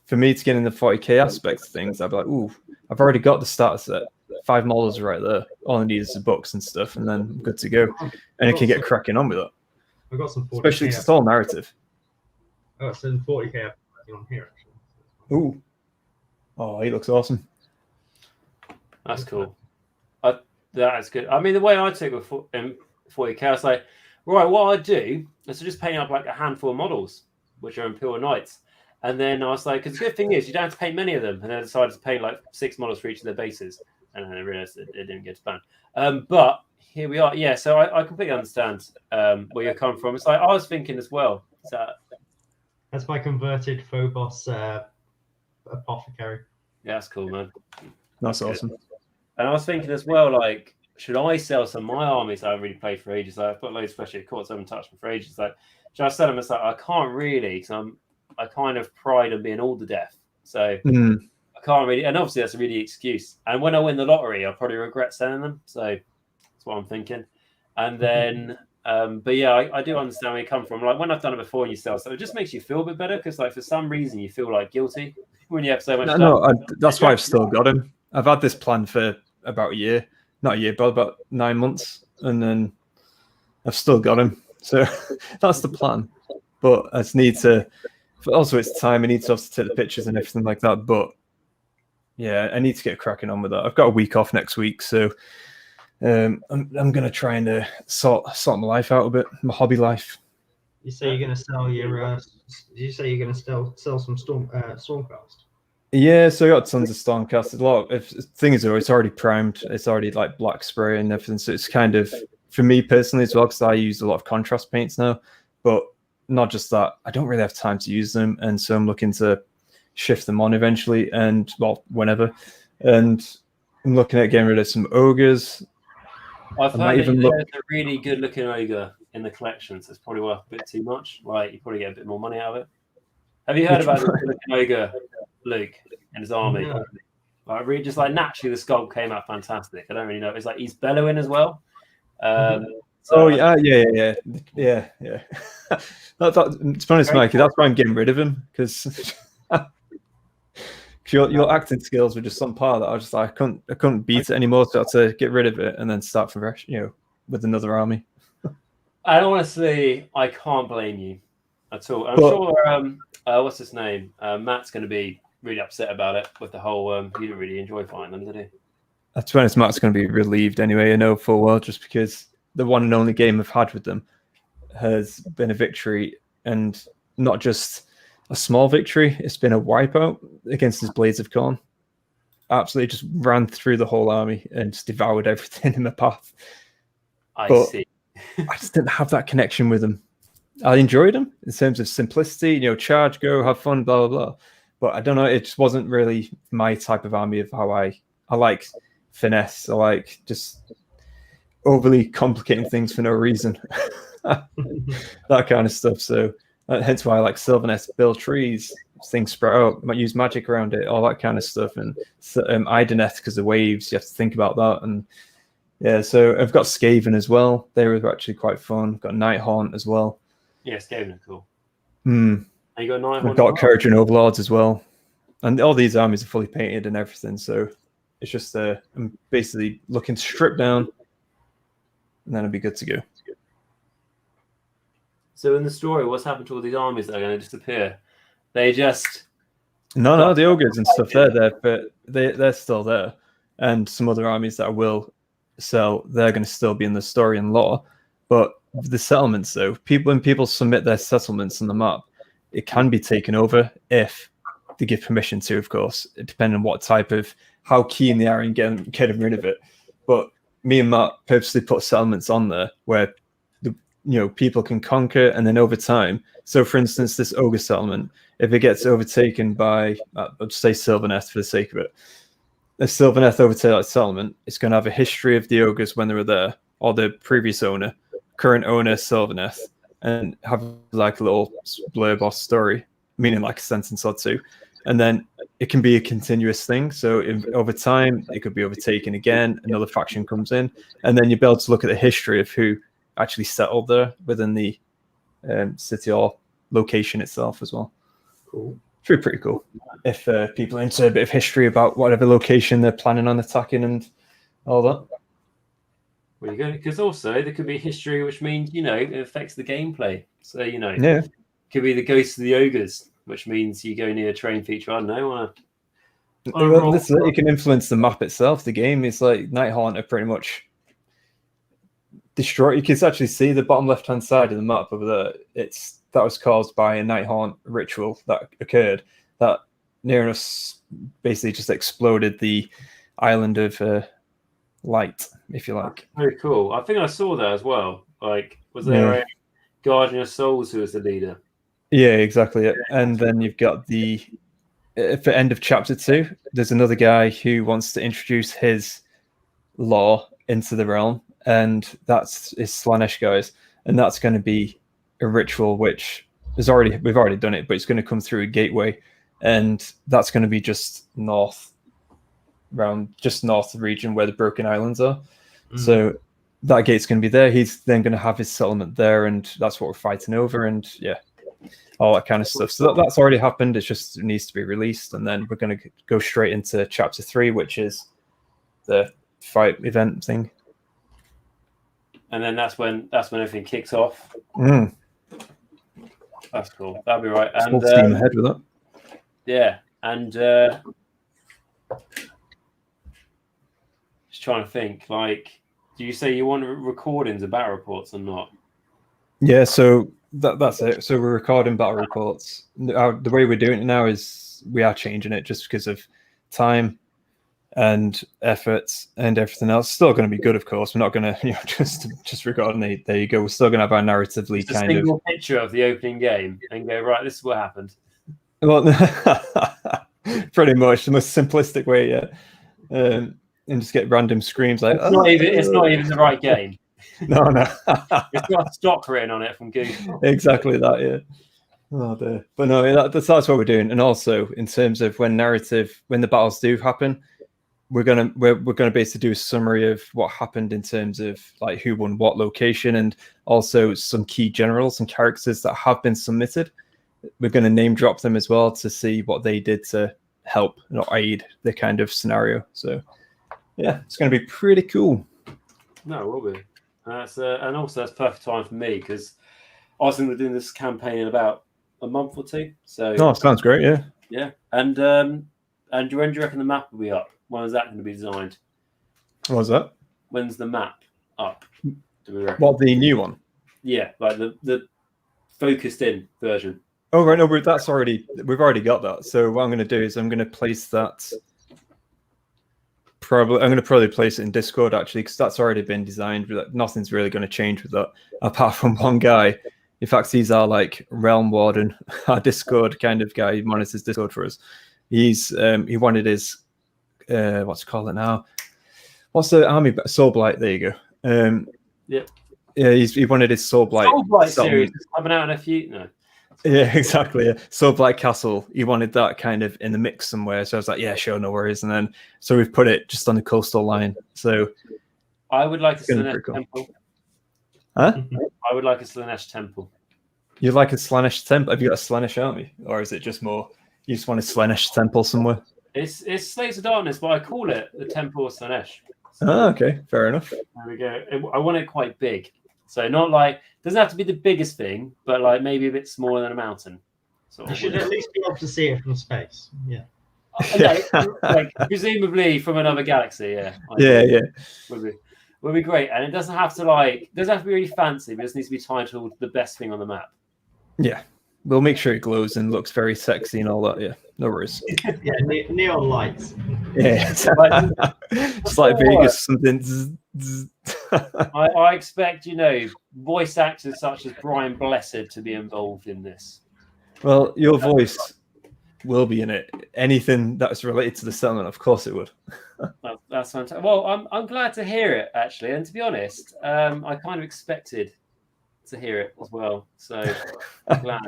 C: for me to get in the 40k aspects of things, I'd be like, "Ooh, I've already got the starter set. 5 models right there. All I need is the books and stuff, and then I'm good to go." And I can get cracking on with it.
B: I've got some 40K.
C: Especially because it's all narrative.
B: Oh, it's in 40k on here, actually.
C: Ooh. Oh, he looks awesome.
A: That's cool. That is good. I mean, the way I took with 40k, I was like, right, what I do is just paint up like a handful of models, which are Imperial Knights. And then I was like, because the good thing is you don't have to paint many of them. And then I decided to paint like 6 models for each of their bases. And then I realized it didn't get to plan. But here we are. Yeah, so I completely understand where you're coming from. It's like I was thinking as well.
B: That's my converted Phobos apothecary.
A: Yeah, that's cool, man.
C: That's awesome.
A: And I was thinking as well, like, should I sell some of my armies I haven't really played for ages? Like, I've got loads of special courts I haven't touched them for ages. Like, should I sell them? It's like, I can't really, because I kind of pride on being all the death. So I can't really, and obviously that's a really excuse. And when I win the lottery, I'll probably regret selling them. So that's what I'm thinking. And then, but yeah, I do understand where you come from. Like when I've done it before and you sell stuff, it just makes you feel a bit better because like for some reason you feel like guilty when you have so much stuff.
C: No, that's why I've still got him. I've had this plan for about a year. Not a year, but about 9 months. And then I've still got him. So that's the plan. But I just need to, also it's time. I need to obviously take the pictures and everything like that. But yeah, I need to get cracking on with that. I've got a week off next week. So I'm going to try and sort my life out a bit, my hobby life.
B: You say you're going to sell your, did you say you're going to sell some Stormcast?
C: Yeah, so I got tons of Stormcast. A lot of things though, it's already primed. It's already like black spray and everything. So it's kind of, for me personally as well, because I use a lot of contrast paints now. But not just that, I don't really have time to use them. And so I'm looking to shift them on eventually and, well, whenever. And I'm looking at getting rid of some ogres.
A: I've heard there's a really good looking ogre in the collection, so it's probably worth a bit too much. Like, you probably get a bit more money out of it. Have you heard about the good looking ogre, Luke, and his army?
B: Yeah.
A: Like, really, just like naturally, the sculpt came out fantastic. I don't really know. It's like he's bellowing as well. So
C: yeah. To be honest, Mikey, that's why I'm getting rid of him because your acting skills were just some part that I was just like I couldn't beat it anymore, so I had to get rid of it and then start from fresh, with another army.
A: I honestly, I can't blame you at all. I'm sure. What's his name? Matt's going to be really upset about it with the whole. He didn't really enjoy fighting them, did he?
C: To be honest, Matt's going to be relieved anyway. I know full well, just because the one and only game I've had with them has been a victory, and not just a small victory. It's been a wipeout against his Blades of Corn. Absolutely, just ran through the whole army and just devoured everything in my path.
A: I see.
C: I just didn't have that connection with him. I enjoyed him in terms of simplicity, charge, go, have fun, blah, blah, blah. But I don't know, it just wasn't really my type of army of how I like finesse. I like just overly complicating things for no reason. That kind of stuff. So hence why I like Sylvaneth, build trees, things spread out, might use magic around it, all that kind of stuff. And Ideneth, because the waves, you have to think about that. And yeah, so I've got Skaven as well. They were actually quite fun. I've got Nighthaunt as well.
A: Yeah, Skaven are cool.
C: And
A: you got Nighthaunt.
C: I've got Courage and Overlords as well. And all these armies are fully painted and everything. So it's just I'm basically looking to strip down, and then it'll be good to go.
A: So in the story, what's happened to all these armies that are going to disappear? They just
C: no, the ogres and stuff they're there, but they're still there, and some other armies that I will sell, they're going to still be in the story and lore. But the settlements, though, when people submit their settlements on the map, it can be taken over if they give permission to, of course, depending on what type of how keen they are in getting rid of it. But me and Matt purposely put settlements on there where people can conquer, and then over time. So, for instance, this ogre settlement, if it gets overtaken by, I'll just say Sylvaneth for the sake of it, if Sylvaneth overtakes that settlement, it's going to have a history of the ogres when they were there, or the previous owner, current owner Sylvaneth, and have like a little blurb or story, meaning like a sentence or two. And then it can be a continuous thing. So over time, it could be overtaken again, another faction comes in, and then you'll be able to look at the history of who actually settled there within the city or location itself as well.
B: Cool.
C: It's pretty cool. If people are into a bit of history about whatever location they're planning on attacking and all that.
A: Well, you go, because also there could be history, which means it affects the gameplay. So
C: yeah,
A: could be the ghosts of the ogres, which means you go near a train feature. I don't know.
C: You can influence the map itself. The game is like Nighthaunt are pretty much destroyed. You can actually see the bottom left-hand side of the map over there. That was caused by a Nighthaunt ritual that occurred. That near us basically just exploded the island of light, if you like.
A: Very cool. I think I saw that as well. Like, was there a Guardian of Souls who was the leader?
C: Yeah, exactly. And then you've got for end of chapter 2, there's another guy who wants to introduce his law into the realm, and that's is Slaanesh, guys, and that's going to be a ritual which we've already done it, but it's going to come through a gateway, and that's going to be just north of the region where the Broken Islands are. So that gate's going to be there. He's then going to have his settlement there, and that's what we're fighting over, and all that kind of stuff. So that's already happened. It needs to be released, and then we're going to go straight into Chapter 3, which is the fight event thing.
A: And then that's when everything kicks off. That's cool. That'll be right. And
C: full steam ahead with that.
A: Yeah, and just trying to think. Like, do you say you want recordings of battle reports or not?
C: Yeah, so that's it. So we're recording battle reports. The way we're doing it now is we are changing it just because of time and efforts and everything else. Still going to be good, of course. We're not going to just record and there you go. We're still going to have our narratively
A: just a single picture of the opening game and go, right, this is what happened.
C: Well, pretty much the most simplistic way yet. And just get random screams like
A: it's not even the right game.
C: No.
A: It's got stock written on it from Google.
C: Exactly that, yeah. Oh dear. But no, that's what we're doing. And also in terms of when the battles do happen, we're gonna basically do a summary of what happened in terms of like who won what location, and also some key generals and characters that have been submitted. We're going to name drop them as well to see what they did to help or aid the kind of scenario. So yeah, it's going to be pretty cool.
A: No, it will be. And also that's perfect time for me because I was going to be doing this campaign in about a month or two. So
C: sounds great.
A: Yeah. And when do you reckon the map will be up? When is that going to be designed?
C: What was that?
A: When's the map up? Do we reckon?
C: What, the new one?
A: Yeah, like the focused in version.
C: Oh right, no, we've already got that. So what I'm going to do is I'm going to place that. I'm going to probably place it in Discord actually, because that's already been designed. Nothing's really going to change with that, apart from one guy. In fact, he's our like realm warden, our Discord kind of guy. He monitors Discord for us. He wanted his what's it called now? What's the army? Soulblight. There you go.
A: Yep.
C: Yeah, he wanted his Soulblight.
A: Soulblight series coming out in a few. No.
C: Yeah, exactly. Yeah. Soulblight Castle. He wanted that kind of in the mix somewhere. So I was like, yeah, sure, no worries. And then so we've put it just on the coastal line. So
A: I would like a Slaanesh temple.
C: Huh?
A: I would like a Slaanesh temple.
C: You'd like a Slaanesh temple? Have you got a Slaanesh army, or is it just more you just want a Slaanesh temple somewhere?
A: It's Slaves of Darkness, but I call it the Temple of Slaanesh. So,
C: okay, fair enough.
A: There we go. I want it quite big, so not like doesn't have to be the biggest thing, but like maybe a bit smaller than a mountain. So
B: you should at least be able to see it from space. Yeah.
A: Like presumably from another galaxy. Yeah.
C: Yeah.
A: Would be great, and it doesn't have to be really fancy, but it just needs to be titled the best thing on the map.
C: Yeah, we'll make sure it glows and looks very sexy and all that. Yeah, no worries.
B: Yeah, neon lights.
C: Yeah, it's like Vegas something.
A: I expect voice actors such as Brian Blessed to be involved in this.
C: Well, your voice will be in it. Anything that's related to the settlement, of course it would.
A: That's fantastic. Well, I'm glad to hear it actually, and to be honest, I kind of expected to hear it as well. So I'm glad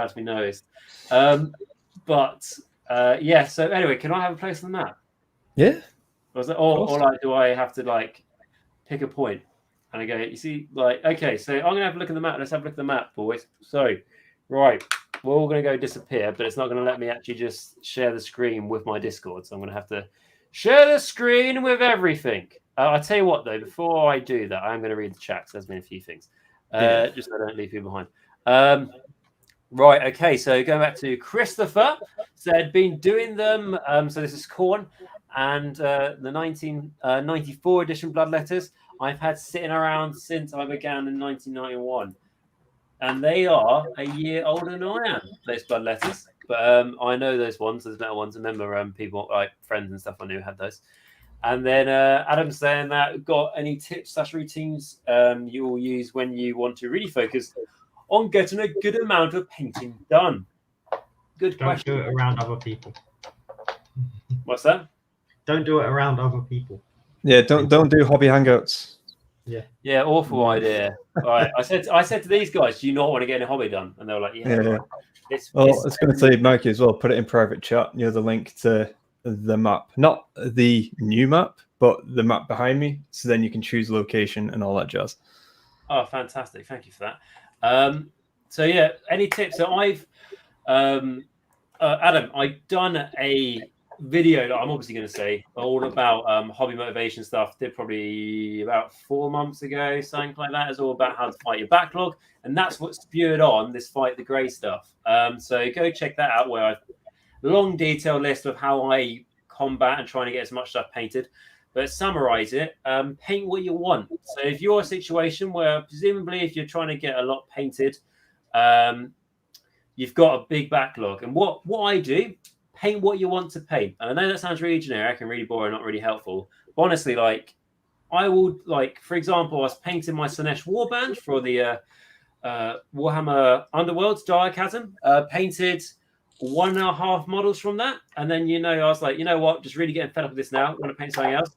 A: to be noticed. But so anyway, can I have a place on the map?
C: Yeah.
A: Or like, do I have to like pick a point? And I go, you see, like, okay, so I'm gonna have a look at the map. Let's have a look at the map, boys. So, right, we're all gonna go disappear, but it's not gonna let me actually just share the screen with my Discord. So I'm gonna have to share the screen with everything. I'll tell you what though, before I do that, I'm gonna read the chat. So there's been a few things. Just so I don't leave you behind. Right, okay, so going back to Christopher, said, been doing them, so this is Corn, and the 1994 edition Bloodletters I've had sitting around since I began in 1991. And they are a year older than I am, those Bloodletters. But I know those ones, there's better ones. I remember people, like friends and stuff I knew had those. And then Adam's saying that got any tips/routines you will use when you want to really focus on getting a good amount of painting done? Good question.
B: Don't do it around other people.
A: What's that?
B: Don't do it around other people.
C: Yeah, don't do hobby hangouts.
A: Yeah, awful idea. Right, I said to these guys, do you not want to get a hobby done? And they were like, yeah.
C: Yeah.
A: It's
C: Well, I was going to say, Mikey, as well, put it in private chat, the link to the map. Not the new map, but the map behind me. So then you can choose location and all that jazz.
A: Oh, fantastic. Thank you for that. So, yeah, any tips? So I've, Adam, I've done a video that I'm obviously going to say all about hobby motivation stuff. Did probably about 4 months ago, something like that. It's all about how to fight your backlog. And that's what spewed on this Fight the Grey stuff. So go check that out, where I've long detailed list of how I combat and trying to get as much stuff painted. But summarize it, paint what you want. So if you're a situation where presumably if you're trying to get a lot painted, you've got a big backlog. And what I do, paint what you want to paint. And I know that sounds really generic and really boring, not really helpful. But honestly, like I would like, for example, I was painting my Slaanesh warband for the Warhammer Underworld's Dire Chasm, painted 1.5 models from that. And then, I was like, you know what, just really getting fed up with this now. I'm going to paint something else.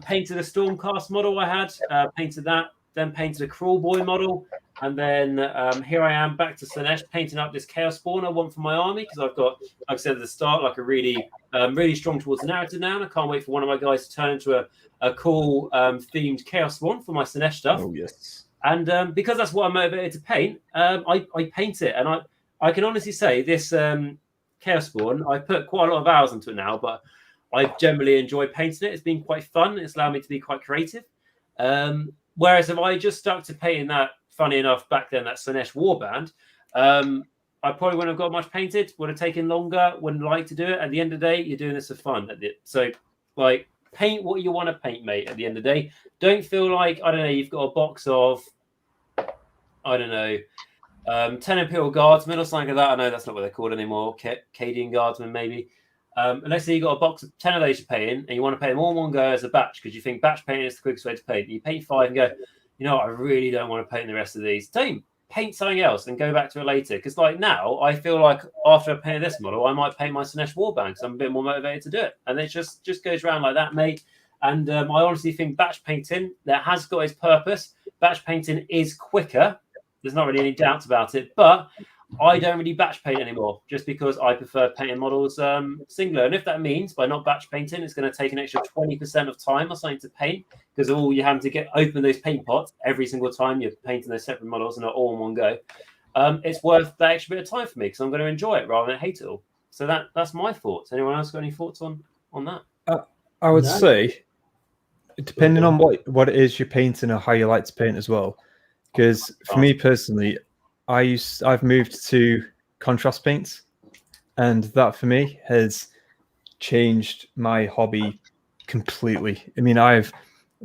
A: Painted a Stormcast model I had, painted that, then painted a Crawl Boy model. And then here I am back to Slaanesh, painting up this Chaos Spawn I want for my army, because I've got, like I said at the start, like a really, really strong towards the narrative now. And I can't wait for one of my guys to turn into a cool themed Chaos Spawn for my Slaanesh stuff.
C: Oh, yes.
A: And because that's what I'm motivated to paint, I paint it. And I can honestly say this Chaos Spawn, I put quite a lot of hours into it now, but I generally enjoy painting it. It's been quite fun. It's allowed me to be quite creative. Whereas if I just stuck to painting that, funny enough, back then, that Slaanesh warband, I probably wouldn't have got much painted, would have taken longer, wouldn't like to do it. At the end of the day, you're doing this for fun. So, like, paint what you want to paint, mate, at the end of the day. Don't feel like, I don't know, you've got a box of, I don't know, 10 Imperial Guardsmen or something like that. I know that's not what they're called anymore. Cadian Guardsmen, maybe. And let's say you've got a box of 10 of those to paint in, and you want to paint them all in one go as a batch because you think batch painting is the quickest way to paint. You paint 5 and go, you know what, I really don't want to paint the rest of these. Don't paint something else and go back to it later. Because like now, I feel like after I painted this model, I might paint my Slaanesh warband because I'm a bit more motivated to do it. And it just goes around like that, mate. And I honestly think batch painting, that has got its purpose. Batch painting is quicker. There's not really any doubts about it. But I don't really batch paint anymore just because I prefer painting models singular. And if that means by not batch painting, it's going to take an extra 20% of time or something to paint because all you have to open those paint pots every single time you're painting those separate models and not all in one go. It's worth that extra bit of time for me because I'm going to enjoy it rather than hate it all. So that's my thoughts. Anyone else got any thoughts on that?
C: I would say, depending on what it is you're painting or how you like to paint as well. Because for me personally, I've moved to contrast paints, and that for me has changed my hobby completely. I mean, I've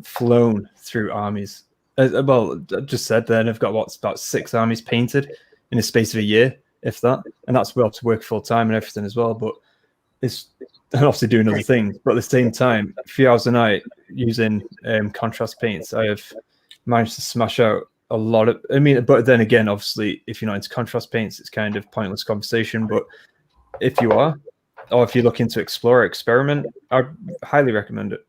C: flown through armies. Well, I just said then I've got about 6 armies painted in a space of a year, if that, and that's well to work full time and everything as well. But it's obviously doing other things. But at the same time, a few hours a night using contrast paints, I have managed to smash out a lot of, but then again, obviously, if you're not into contrast paints, it's kind of pointless conversation. But if you are, or if you're looking to explore, experiment, I highly recommend it.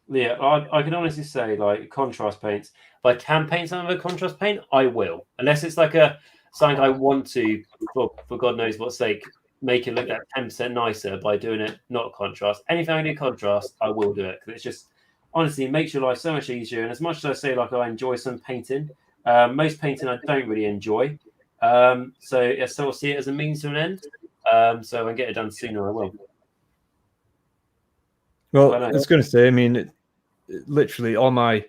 A: Yeah, I can honestly say, like, contrast paints, if I can paint something with a contrast paint, I will. Unless it's like something I want to, for God knows what's sake, make it look that 10% nicer by doing it not contrast. Anything I do contrast, I will do it. Because it's just, honestly, it makes your life so much easier. And as much as I say, like, I enjoy some painting, most painting I don't really enjoy. So I still see it as a means to an end. So if I get it done sooner, I will.
C: Well, I was going to say, literally all my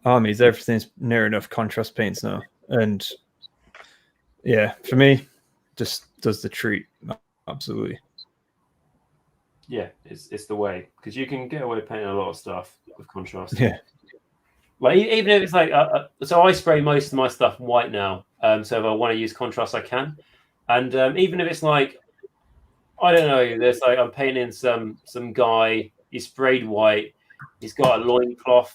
C: armies, everything's near enough contrast paints now. And yeah, for me, just does the treat. Absolutely.
A: Yeah, it's the way. Because you can get away painting a lot of stuff with contrast.
C: Yeah.
A: Like, even if it's like, so I spray most of my stuff white now. So if I want to use contrast, I can. And even if it's like, I don't know, there's like, I'm painting some guy, he's sprayed white, he's got a loincloth,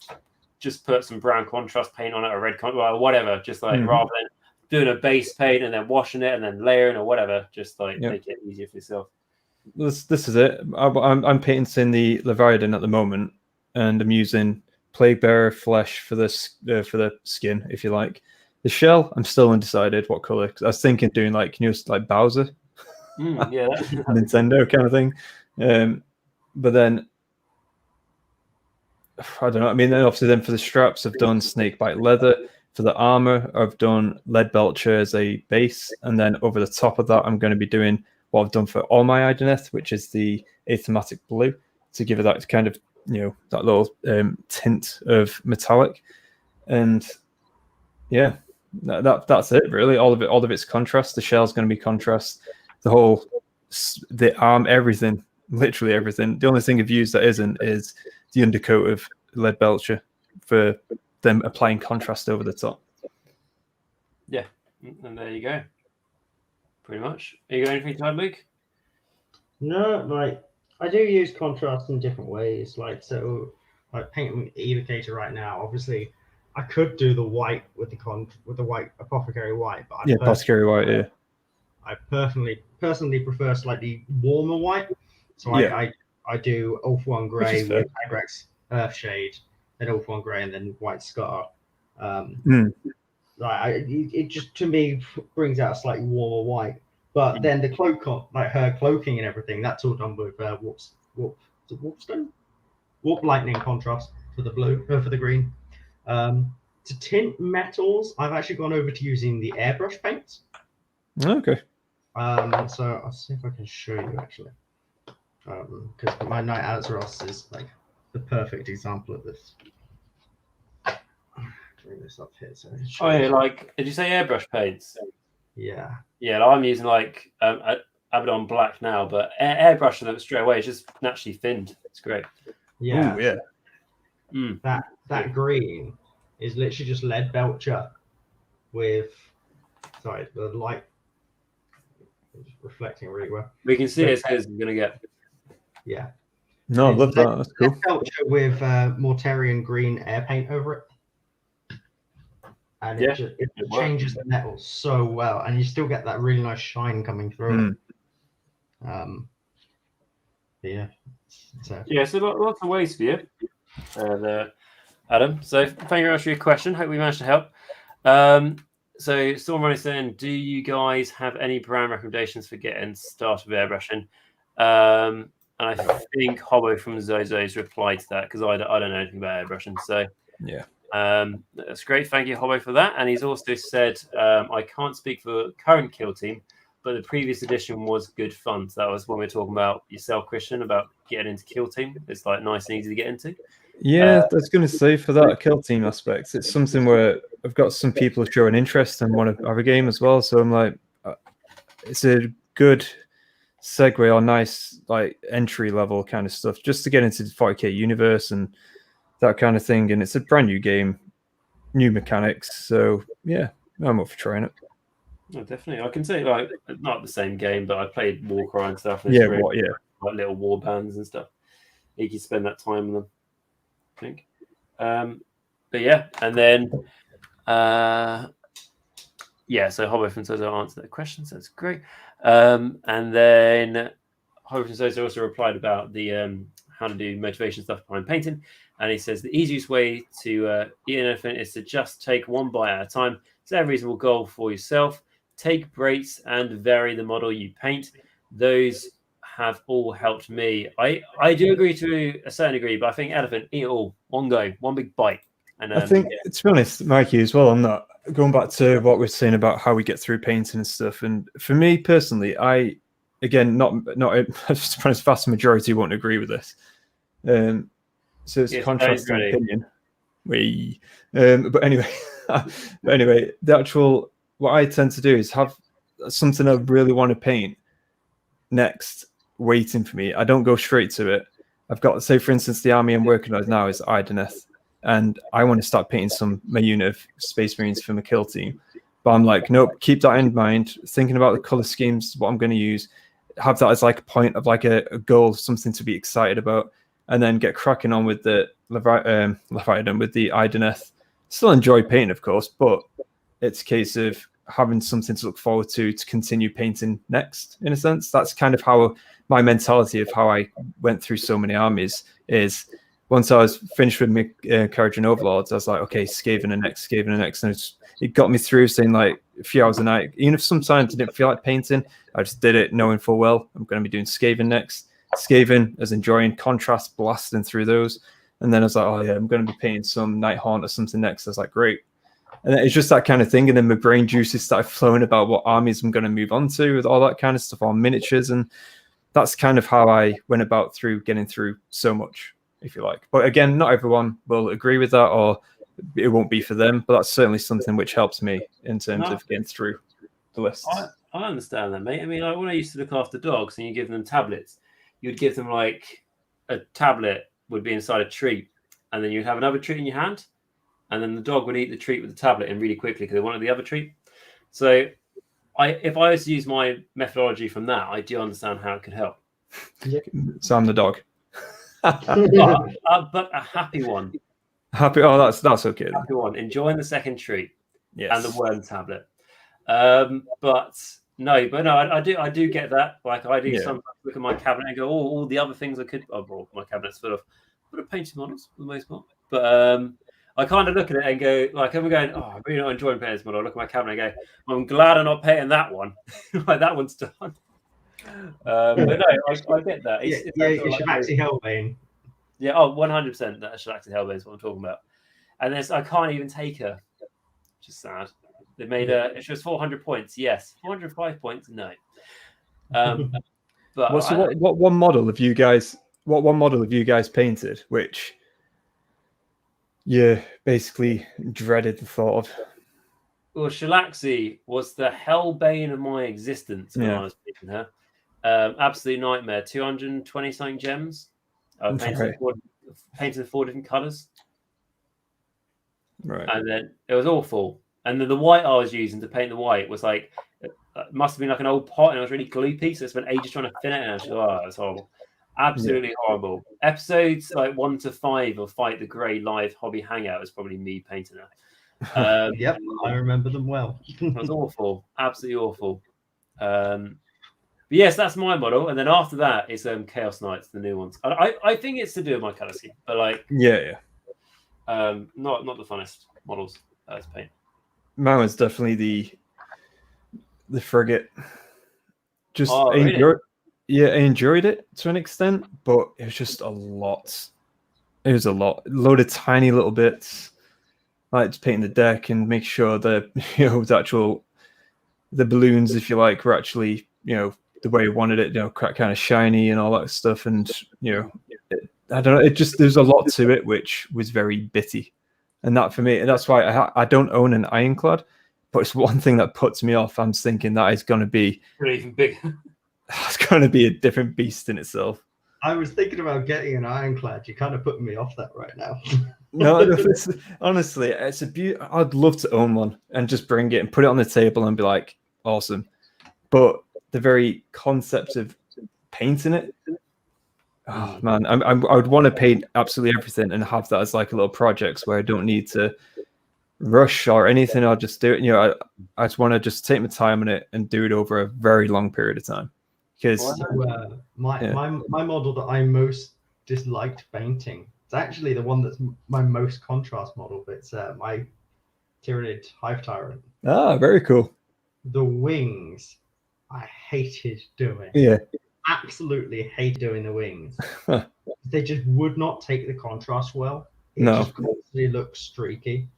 A: just put some brown contrast paint on it, or red contrast, whatever, just like rather than doing a base paint and then washing it and then layering or whatever, just like make it easier for yourself.
C: This is it. I'm painting the Leviathan at the moment, and I'm using Plague Bearer flesh for the skin, if you like. The shell, I'm still undecided what color. Cause I was thinking doing like Bowser,
A: Yeah,
C: Nintendo kind of thing. But then I don't know. I mean, then obviously, then for the straps, I've done snakebite leather. For the armor, I've done lead belcher as a base, and then over the top of that, I'm going to be doing what I've done for all my Ideneth, which is the athematic blue, to give it that kind of, that little tint of metallic. And yeah, that's it really. All of it's contrast. The shell's going to be contrast. The arm, everything, literally everything. The only thing I've used that isn't is the undercoat of lead belcher for them applying contrast over the top.
A: Yeah, and there you go. Pretty much. Are you got anything to add, Luke?
B: No, I do use contrast in different ways. Painting Evocator right now, obviously, I could do the white with the white Apothecary white, but
C: Apothecary white, yeah.
B: I personally prefer slightly warmer white, so I do Ulf 1 Grey with Agrex Earthshade, then Ulf 1 Grey, and then White Scar. It just, to me, brings out a slightly warmer white. But then the cloak, her cloaking and everything, that's all done with Warpstone? Warp Lightning contrast for the blue, for the green. To tint metals, I've actually gone over to using the airbrush paints.
C: Okay.
B: So I'll see if I can show you actually, because my Knight Azeroth is like the perfect example of this. Bring this up here. So
A: did you say airbrush paints?
B: Yeah.
A: Yeah, I'm using Abaddon Black now, but airbrushing them straight away. It's just naturally thinned. It's great.
B: Yeah.
C: Ooh, yeah.
B: That green is literally just lead belcher with the light reflecting really well.
A: We can see it's as we're gonna get.
B: Yeah.
C: No, I love that. That's cool.
B: Lead belcher with Mortarian green air paint over it. And it changes the metal so well, and you still get that really nice shine coming through it.
A: So lots of ways for you there, Adam. So thank you very much for your question. Hope we managed to help. So Storm is saying, do you guys have any brand recommendations for getting started with airbrushing? And I think Hobbo from Zozo's replied to that, because I don't know anything about airbrushing. So
C: yeah.
A: That's great. Thank you, Hobbo, for that. And he's also said, I can't speak for current Kill Team, but the previous edition was good fun. So that was when we were talking about yourself, Christian, about getting into Kill Team. It's nice and easy to get into.
C: Yeah, I was going to say, for that Kill Team aspect, it's something where I've got some people showing interest and want to have a game as well. So I'm like, it's a good segue or nice entry level kind of stuff just to get into the 40k universe and that kind of thing. And it's a brand new game, new mechanics. So yeah, I'm up for trying it.
A: Oh, definitely. I can say not the same game, but I played Warcry and stuff. And little war bands and stuff. You can spend that time on them, I think. But yeah, and then so Hobbo from Sozo answered that question, so that's great. And then Hobbo from Sozo also replied about the how to do motivation stuff behind painting. And he says the easiest way to eat an elephant is to just take one bite at a time. Set a reasonable goal for yourself. Take breaks and vary the model you paint. Those have all helped me. I do agree to a certain degree, but I think elephant, eat it all. One go, one big bite. And
C: I think, to be honest, Mikey, as well, I'm not going back to what we're saying about how we get through painting and stuff. And for me personally, not a vast majority won't agree with this. So it's contrasting opinion. But anyway, the actual, what I tend to do is have something I really want to paint next waiting for me. I don't go straight to it. I've got, say, for instance, the army I'm working on now is Ideneth, and I want to start painting my unit of Space Marines for my kill team. But I'm like, nope, keep that in mind, thinking about the color schemes, what I'm going to use, have that as a point of a goal, something to be excited about, and then get cracking on with the Leviathan, with the Ideneth. Still enjoy painting, of course, but it's a case of having something to look forward to continue painting next, in a sense. That's kind of how my mentality of how I went through so many armies is, once I was finished with my Courage and Overlords, I was like, okay, Skaven and next, and it got me through, saying like a few hours a night. Even if sometimes I didn't feel like painting, I just did it knowing full well I'm going to be doing Skaven next. Skaven, I was enjoying contrast, blasting through those. And then I was like, oh yeah, I'm going to be painting some Nighthaunt or something next. I was like, great. And it's just that kind of thing. And then my brain juices started flowing about what armies I'm going to move on to with all that kind of stuff, all miniatures. And that's kind of how I went about through getting through so much, if you like. But again, not everyone will agree with that, or it won't be for them. But that's certainly something which helps me in terms of getting through the lists.
A: I understand that, mate. I mean, like when I used to look after dogs and you give them tablets, you'd give them like a tablet would be inside a treat, and then you'd have another treat in your hand, and then the dog would eat the treat with the tablet in really quickly because they wanted the other treat. So if I was to use my methodology from that, I do understand how it could help.
C: So I'm the dog.
A: but a happy one.
C: Happy? Oh, that's okay. Then.
A: Happy one. Enjoying the second treat.
C: Yes.
A: And the worm tablet. But I do get that. Like I do sometimes look at my cabinet and go, oh, all the other things I could. Oh, well, my cabinet's full of painted models for the most part. But I kind of look at it and go, like, I'm going, oh, I'm really not enjoying painting this model. I look at my cabinet and go, I'm glad I'm not painting that one. Like that one's done. But no, I get that.
B: It's Shalaxi Hellbane.
A: Yeah, 100%. That Shalaxi Hellbane is what I'm talking about. And I can't even take her, which is sad. They made she was 400 points. Yes, 405 points. No. But
C: what one model have you guys? What one model have you guys painted? Which you basically dreaded the thought of.
A: Well, Shalaxi was the hellbane of my existence when I was painting her. Absolute nightmare. 220 something gems. Painted in 4 different colours.
C: Right.
A: And then it was awful. And then the white I was using to paint the white was like, it must have been like an old pot, and it was really gloopy. So I spent ages trying to thin it, and I was like, it was horrible. Absolutely horrible. Episodes like 1 to 5 of Fight the Grey live hobby hangout is probably me painting her.
B: Yep, I remember them well.
A: It was awful, absolutely awful. But yes, that's my model, and then after that it's Chaos Knights, the new ones. I think it's to do with my colour scheme, but like
C: yeah.
A: Not the funnest models to paint.
C: Mine was definitely the frigate. Just I enjoyed it to an extent, but it was just a lot. It was a load of tiny little bits. Like just painting the deck and make sure the the balloons, if you like, were actually the way you wanted it, kind of shiny and all that stuff. And I don't know, it just there's a lot to it which was very bitty. And that for me, and that's why I don't own an Ironclad, but it's one thing that puts me off. I'm thinking that is going to be
A: even bigger.
C: It's going to be a different beast in itself.
B: I was thinking about getting an Ironclad. You're kind of putting me off that right now.
C: No, honestly, it's a beauty. I'd love to own one and just bring it and put it on the table and be like, awesome. But the very concept of painting it, oh man, I would want to paint absolutely everything and have that as like a little project where I don't need to rush or anything. I'll just do it. I just want to just take my time on it and do it over a very long period of time. Because
B: my model that I most disliked painting, it's actually the one that's my most contrast model, but it's my Tyranid Hive Tyrant.
C: Ah, very cool.
B: The wings, I hated doing.
C: Yeah.
B: Absolutely hate doing the wings. They just would not take the contrast well. It just constantly looks streaky.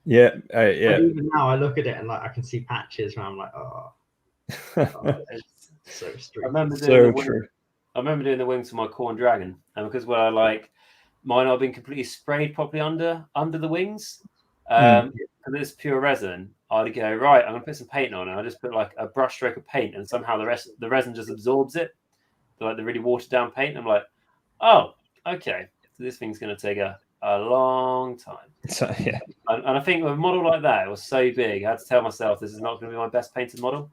C: Yeah, yeah.
B: Even now, I look at it and like I can see patches where I'm like, it's so streaky.
A: I remember doing the wings for my Corn Dragon, and because mine have been completely sprayed properly under the wings, and it's pure resin. I'd go right. I'm gonna put some paint on, and I just put like a brush stroke of paint, and somehow the resin just absorbs it. Like the really watered down paint. I'm like, oh, okay. So this thing's going to take a long time.
C: So, yeah.
A: And I think with a model like that, it was so big. I had to tell myself this is not going to be my best painted model.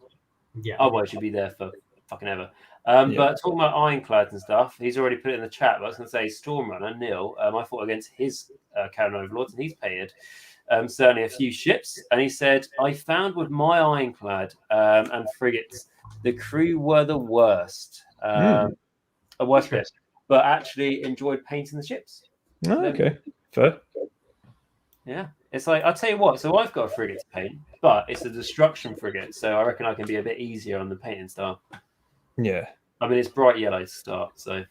B: Yeah.
A: Otherwise, it should be there for fucking ever. But talking about Ironclads and stuff, he's already put it in the chat. But I was going to say Stormrunner, Neil, I fought against his Karen Overlords, and he's painted certainly a few ships. And he said, I found with my Ironclad and frigates, the crew were the worst. A worst bit, but actually enjoyed painting the ships.
C: Oh, okay, fair.
A: Yeah, it's like I'll tell you what. So I've got a frigate to paint, but it's a destruction frigate, so I reckon I can be a bit easier on the painting style.
C: Yeah,
A: I mean, it's bright yellow to start, so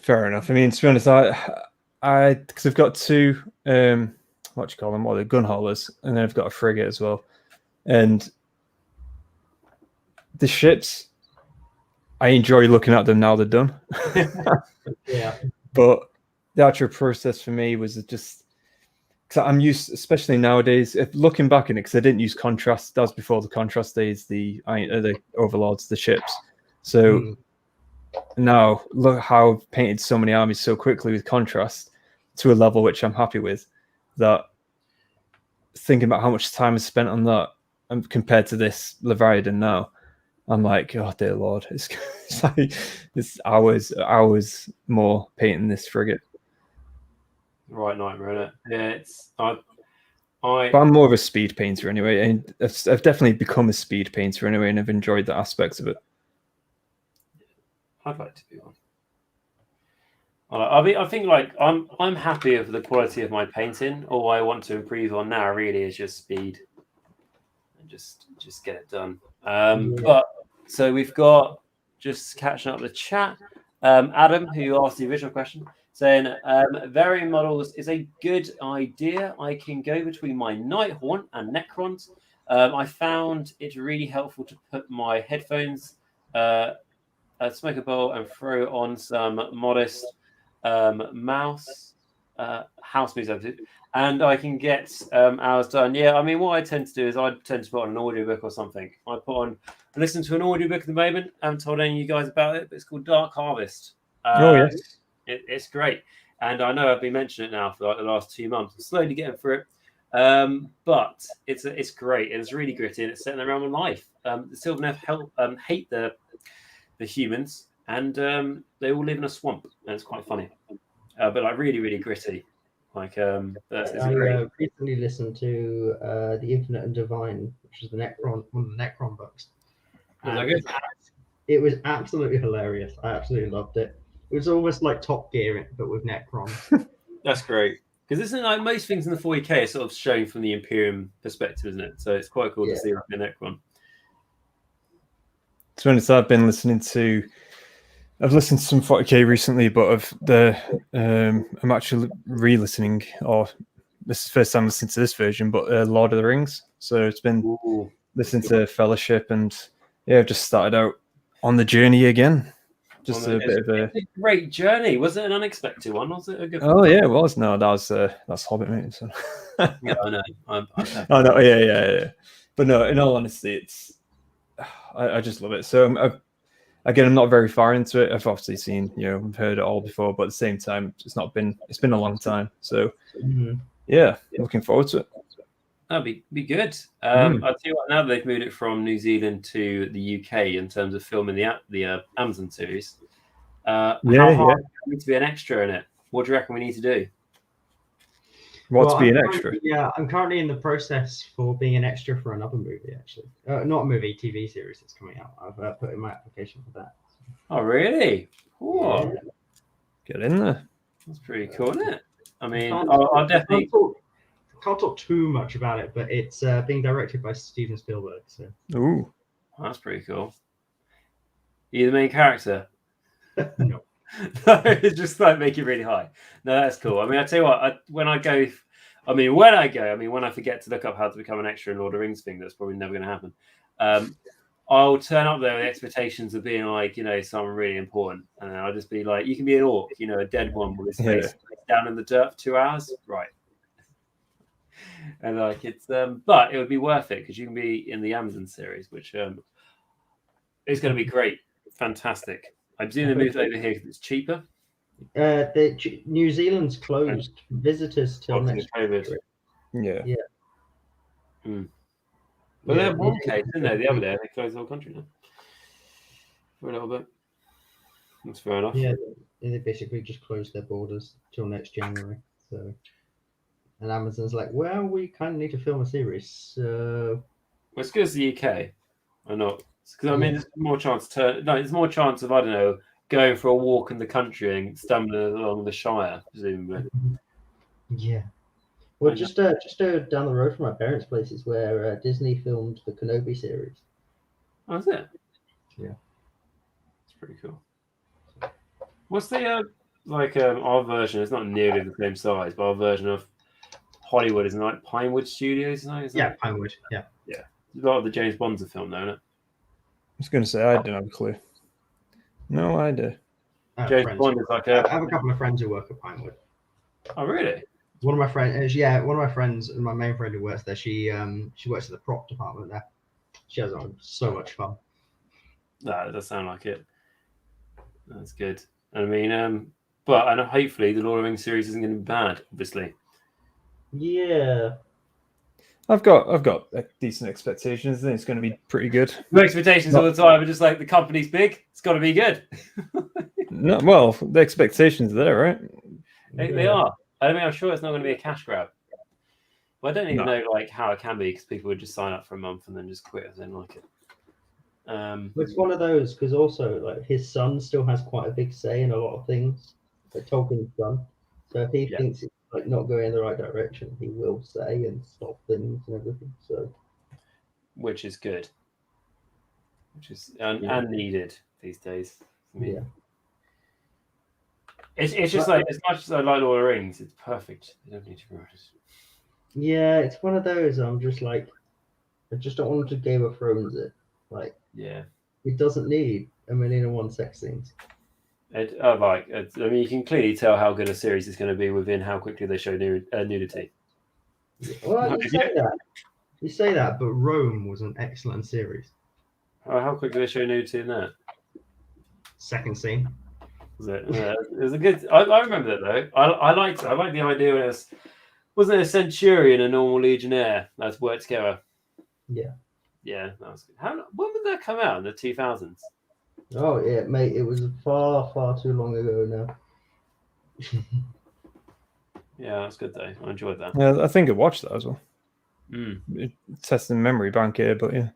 C: fair enough. I mean, to be honest, because I've got two what do you call them? What are they? Gun haulers, and then I've got a frigate as well. And the ships, I enjoy looking at them now they're done.
B: Yeah.
C: But the actual process for me was just because I'm used, especially nowadays, if looking back in it, because I didn't use contrast. That was before the contrast days, the overlords, the ships. So now look how I've painted so many armies so quickly with contrast to a level which I'm happy with. That thinking about how much time I spent on that and compared to this Leviathan now, I'm like, oh dear Lord, it's like it's hours more painting this frigate.
A: right nightmare, isn't it? Yeah, it's
C: But I'm more of a speed painter anyway, and I've definitely become a speed painter anyway, and I've enjoyed the aspects of it.
A: I'd like to be one. I think like I'm happy with the quality of my painting. All I want to improve on now really is just speed and just get it done. But so we've got just catching up the chat. Adam, who asked the original question, saying varying models is a good idea. I can go between my Nighthaunt and Necrons. I found it really helpful to put my headphones, smoke a bowl, and throw on some modest mouse house music, and I can get hours done. Yeah, I mean, what I tend to do is I tend to put on an audiobook or something. I listen to an audiobook at the moment. I haven't told any of you guys about it, but it's called Dark Harvest.
C: Oh yes,
A: it's great, and I know I've been mentioning it now for like the last 2 months. I'm slowly getting through it, but it's great. It's really gritty, and it's set in the realm of life. The Sylvaneth hate the humans, and they all live in a swamp, and it's quite funny, but like really, really gritty. Like
B: I recently listened to The Infinite and Divine, which is one of the Necron books. It was absolutely hilarious. I absolutely loved it. It was almost like Top Gear, but with Necron.
A: That's great, because isn't like most things in the 40k are sort of shown from the Imperium perspective, isn't it? So it's quite cool to see like the Necron.
C: To be honest, I've listened to some 40k recently, but I'm actually re-listening, or this is the first time listening to this version, but Lord of the Rings. So it's been listening to Fellowship, and I've just started out on the journey again. Just a bit of a
A: great journey. Was it an unexpected one? Was it a good?
C: Oh yeah, it was. No, that's Hobbit, mate. So.
A: Yeah, I know.
C: Oh no, yeah. But no, in all honesty, it's I just love it. So I'm not very far into it. I've obviously seen, I've heard it all before, but at the same time, it's been a long time. So yeah, looking forward to it.
A: That'd be good. I'll tell you what, now that they've moved it from New Zealand to the UK in terms of filming the Amazon series, how hard is it to be an extra in it? What do you reckon we need to do?
C: To be an extra?
B: Yeah, I'm currently in the process for being an extra for another movie, actually. Not a movie, TV series that's coming out. I've put in my application for that.
A: Oh, really? Cool.
B: Yeah.
C: Get in there.
A: That's pretty cool, isn't it? I mean, I'll definitely...
B: Can't talk too much about it, but it's being directed by Steven Spielberg. So.
C: Ooh.
A: That's pretty cool. Are you the main character?
B: No.
A: It's just like make it really high. No, that's cool. I mean, I tell you what, when I forget to look up how to become an extra in Lord of the Rings thing, that's probably never going to happen. I'll turn up there with expectations of being like, someone really important. And then I'll just be like, you can be an orc, a dead one with his face down in the dirt for 2 hours. Right. And like it's but it would be worth it because you can be in the Amazon series, which is going to be great, fantastic. I presume they moved over here because it's cheaper.
B: New Zealand's closed visitors till next
A: COVID.
B: Yeah.
A: Well, they have one case, didn't they? The other day they closed the whole country now for a little bit. That's fair enough.
B: Yeah, they basically just closed their borders till next January. So. And Amazon's like, well, we kind of need to film a series. So,
A: well, it's because the UK or not? Because I mean, there's more chance of I don't know, going for a walk in the country and stumbling along the Shire, presumably.
B: Yeah. Well, just down the road from my parents' place is where Disney filmed the Kenobi series.
A: Oh, is it?
B: Yeah.
A: It's pretty cool. What's the our version? It's not nearly the same size, but our version of Hollywood is like Pinewood Studios, isn't it?
B: Yeah, Pinewood. Yeah.
A: Yeah. A lot of the James Bonds are filmed there, isn't it?
C: I was going to say I don't have a clue. No idea.
A: James Bond is like
B: I have a couple of friends who work at Pinewood.
A: Oh, really?
B: One of my friends, my main friend who works there, she works at the prop department there. She has so much fun.
A: That does sound like it. That's good. I mean, but hopefully the Lord of the Rings series isn't going to be bad, obviously.
B: Yeah.
C: I've got decent expectations. I think it's going to be pretty good.
A: No expectations all the time, but just like the company's big, it's got to be good.
C: No, well, the expectations are there, right?
A: They are. I mean, I'm sure it's not going to be a cash grab. Well, I don't even know like how it can be because people would just sign up for a month and then just quit if they don't like it.
B: It's one of those because also like his son still has quite a big say in a lot of things. Like Tolkien's son, so if he thinks it's like not going in the right direction, he will say and stop things and everything. So,
A: which is good, which is and needed these days. I mean, it's just like as much as I like Lord of the Rings, it's perfect. You don't need to write it.
B: Yeah, it's one of those. I'm just like, I just don't want to Game of Thrones it. Like, it doesn't need 1,000,001 sex scenes.
A: I mean, you can clearly tell how good a series is going to be within how quickly they show nudity.
B: Well, you say that, but Rome was an excellent series.
A: Oh, how quickly they show nudity in that?
B: Second scene.
A: Was it? Yeah, it was a good. I remember that though. I liked the idea when it wasn't a centurion, a normal legionnaire that's worked together.
B: Yeah.
A: Yeah, that was good. When did that come out? In the 2000s?
B: Oh yeah, mate, it was far, far too long ago now.
A: Yeah, that's good though. I enjoyed that.
C: Yeah, I think I watched that as well.
B: Testing
C: memory bank here, but yeah.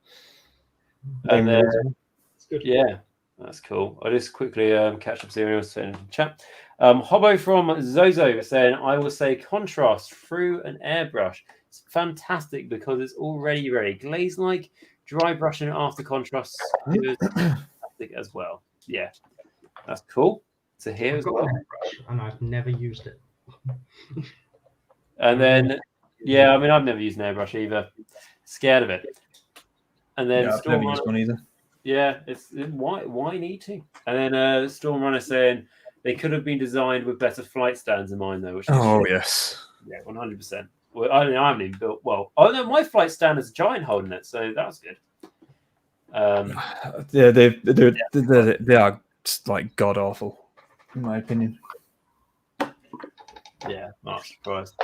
A: And it's good. Yeah, that's cool. I'll just quickly catch up to anyone else in chat. Hobbo from Zozo saying, I will say contrast through an airbrush. It's fantastic because it's already very glaze-like. Dry brushing after contrast is fantastic as well. Yeah, that's cool to hear as well.
B: And I've never used it.
A: And then, I mean, I've never used an airbrush either. Scared of it. And then
C: I've never used one either.
A: Yeah, why need to? And then Storm Runner saying they could have been designed with better flight stands in mind though. Which
C: yes.
A: Yeah, 100%. Well, I haven't even built. Well, oh no, my flight stand has a giant hole in it, so that's good.
C: Yeah, they are just like god awful, in my opinion.
A: Yeah, not surprised.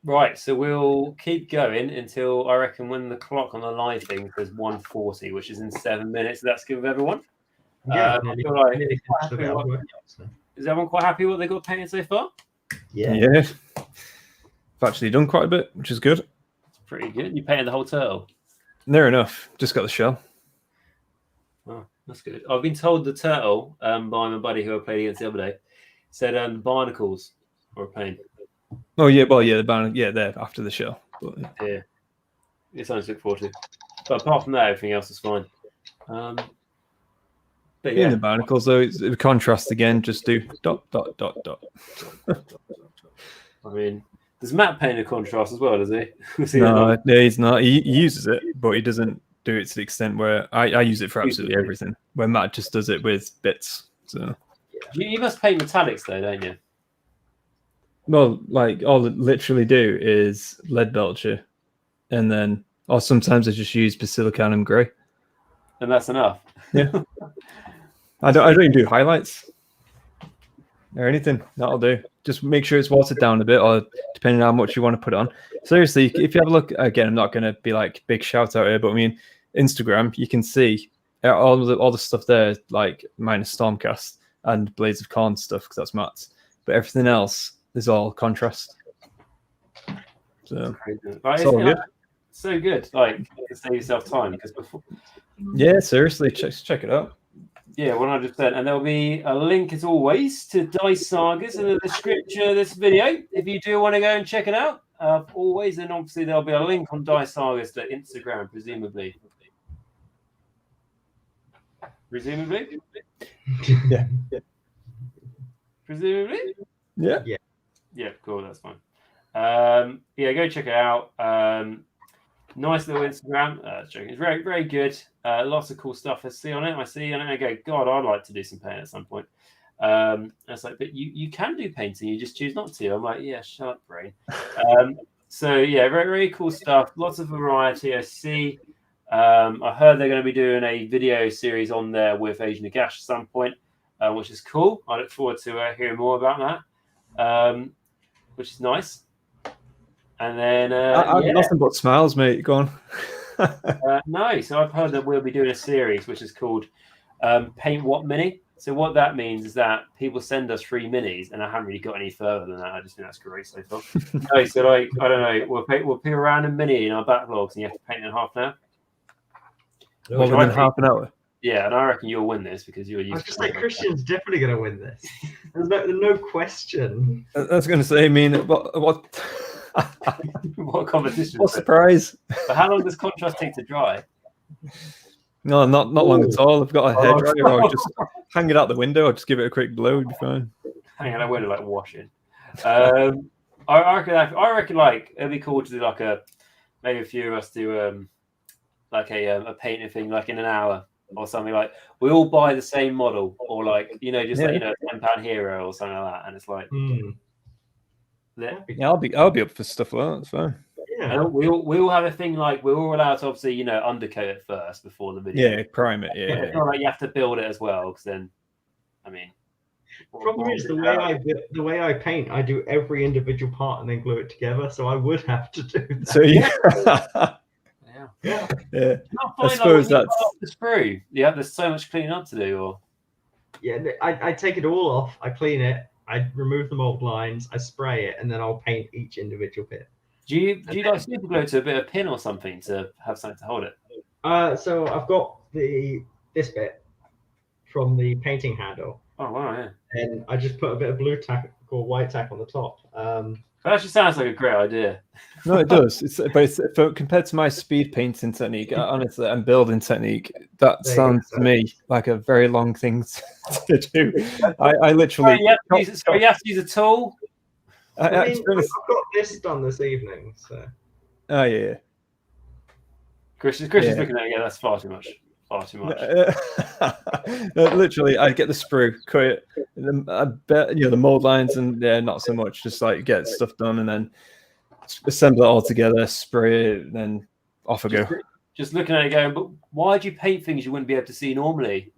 A: Right, so we'll keep going until I reckon when the clock on the live thing says 1:40, which is in 7 minutes. That's good with everyone.
B: Yeah,
A: is everyone quite happy with what they got painted so far?
C: Yeah. I've actually done quite a bit, which is good.
A: It's pretty good. You painted the whole turtle?
C: Near enough. Just got the shell.
A: Oh, that's good. I've been told the turtle by my buddy who I played against the other day said the barnacles were a pain.
C: Oh yeah, well the barnacle, they're after the shell. But,
A: yeah, it's something to look forward to. But apart from that, everything else is fine. But
C: in the barnacles though, it's a contrast again. Just do ...
A: I mean, does Matt paint a contrast as well? Does he?
C: No, he's not. He uses it, but he doesn't do it to the extent where I use it for absolutely everything. Where Matt just does it with bits. So
A: you must paint metallics though, don't you?
C: Well, like all I literally do is lead belcher, and then or sometimes I just use basilicanum grey,
A: and that's enough.
C: Yeah, I don't even do highlights or anything. That'll do. Just make sure it's watered down a bit, or depending on how much you want to put on. Seriously, if you have a look again, I'm not going to be like big shout out here, but I mean Instagram, you can see all the stuff there, like minus Stormcast and Blades of Corn stuff, because that's Matt's. But everything else is all contrast. So
A: it's all good. So good, like to save yourself time because before.
C: Yeah, seriously, check it out.
A: Yeah, 100%. And there'll be a link, as always, to Dice Sagas in the description of this video. If you do want to go and check it out, always, and obviously there'll be a link on Dice Sagas to Instagram, presumably. Presumably?
C: Yeah.
A: Presumably?
C: Yeah.
A: Yeah, cool. That's fine. Yeah, go check it out. Nice little Instagram. It's very, very good. Lots of cool stuff I see on it. And I go, God, I'd like to do some painting at some point. It's like, but you can do painting. You just choose not to. I'm like, yeah, shut up, brain. So yeah, very, very cool stuff. Lots of variety. I see. I heard they're going to be doing a video series on there with Asian Nagash at some point, which is cool. I look forward to hearing more about that, which is nice. And then
C: nothing but smiles, mate. Go on.
A: No, so I've heard that we'll be doing a series which is called Paint What Mini. So what that means is that people send us free minis, and I haven't really got any further than that. I just think that's great so far. No, so like I don't know, we'll pick a random mini in our backlogs, and you have to paint in half an hour.
C: More than half an hour.
A: Yeah, and I reckon you'll win this because you're used.
B: I was just like, Christian's definitely going to win this. There's no question.
C: I was going to say, I mean, what?
A: What competition?
C: What surprise?
A: But how long does contrast take to dry?
C: No, not long at all. I've got a hairdryer. I'll just hang it out the window. I'll just give it a quick blow. It'd be fine.
A: Hang on, I won't like washing. I reckon like it'd be cool to do like maybe a few of us do like a painting thing like in an hour or something. Like we all buy the same model, or like like a £10 hero or something like that, and it's like.
C: Yeah, I'll be up for stuff like that. It's fine.
A: Yeah, and we all have a thing like we're all allowed to obviously undercoat it first before the video.
C: Yeah, prime it. Yeah,
A: it's not like you have to build it as well, because then, I mean,
B: problem is the way I paint, I do every individual part and then glue it together. So I would have to do that.
C: So yeah.
A: Yeah. I suppose that's the sprue. Yeah, there's so much cleaning up to do. Or
B: I take it all off. I clean it. I remove the mold lines, I spray it, and then I'll paint each individual bit.
A: Do you like super glue to a bit of pin or something to have something to hold it?
B: So I've got this bit from the painting handle.
A: Oh wow, yeah.
B: And I just put a bit of blue tack or white tack on the top.
A: That actually sounds like a great idea.
C: No, it does. But compared to my speed painting technique, honestly, and building technique, that sounds to me like a very long thing to do. I literally.
A: You have to use a tool.
B: I've got this done this evening. So.
C: Oh yeah.
A: Christian's looking at it. Yeah, that's far too much.
C: Literally, I get the sprue, cut it. I bet the mold lines, and not so much. Just like get stuff done, and then assemble it all together, spray it, and then off I go.
A: Just looking at it, going, but why do you paint things you wouldn't be able to see normally?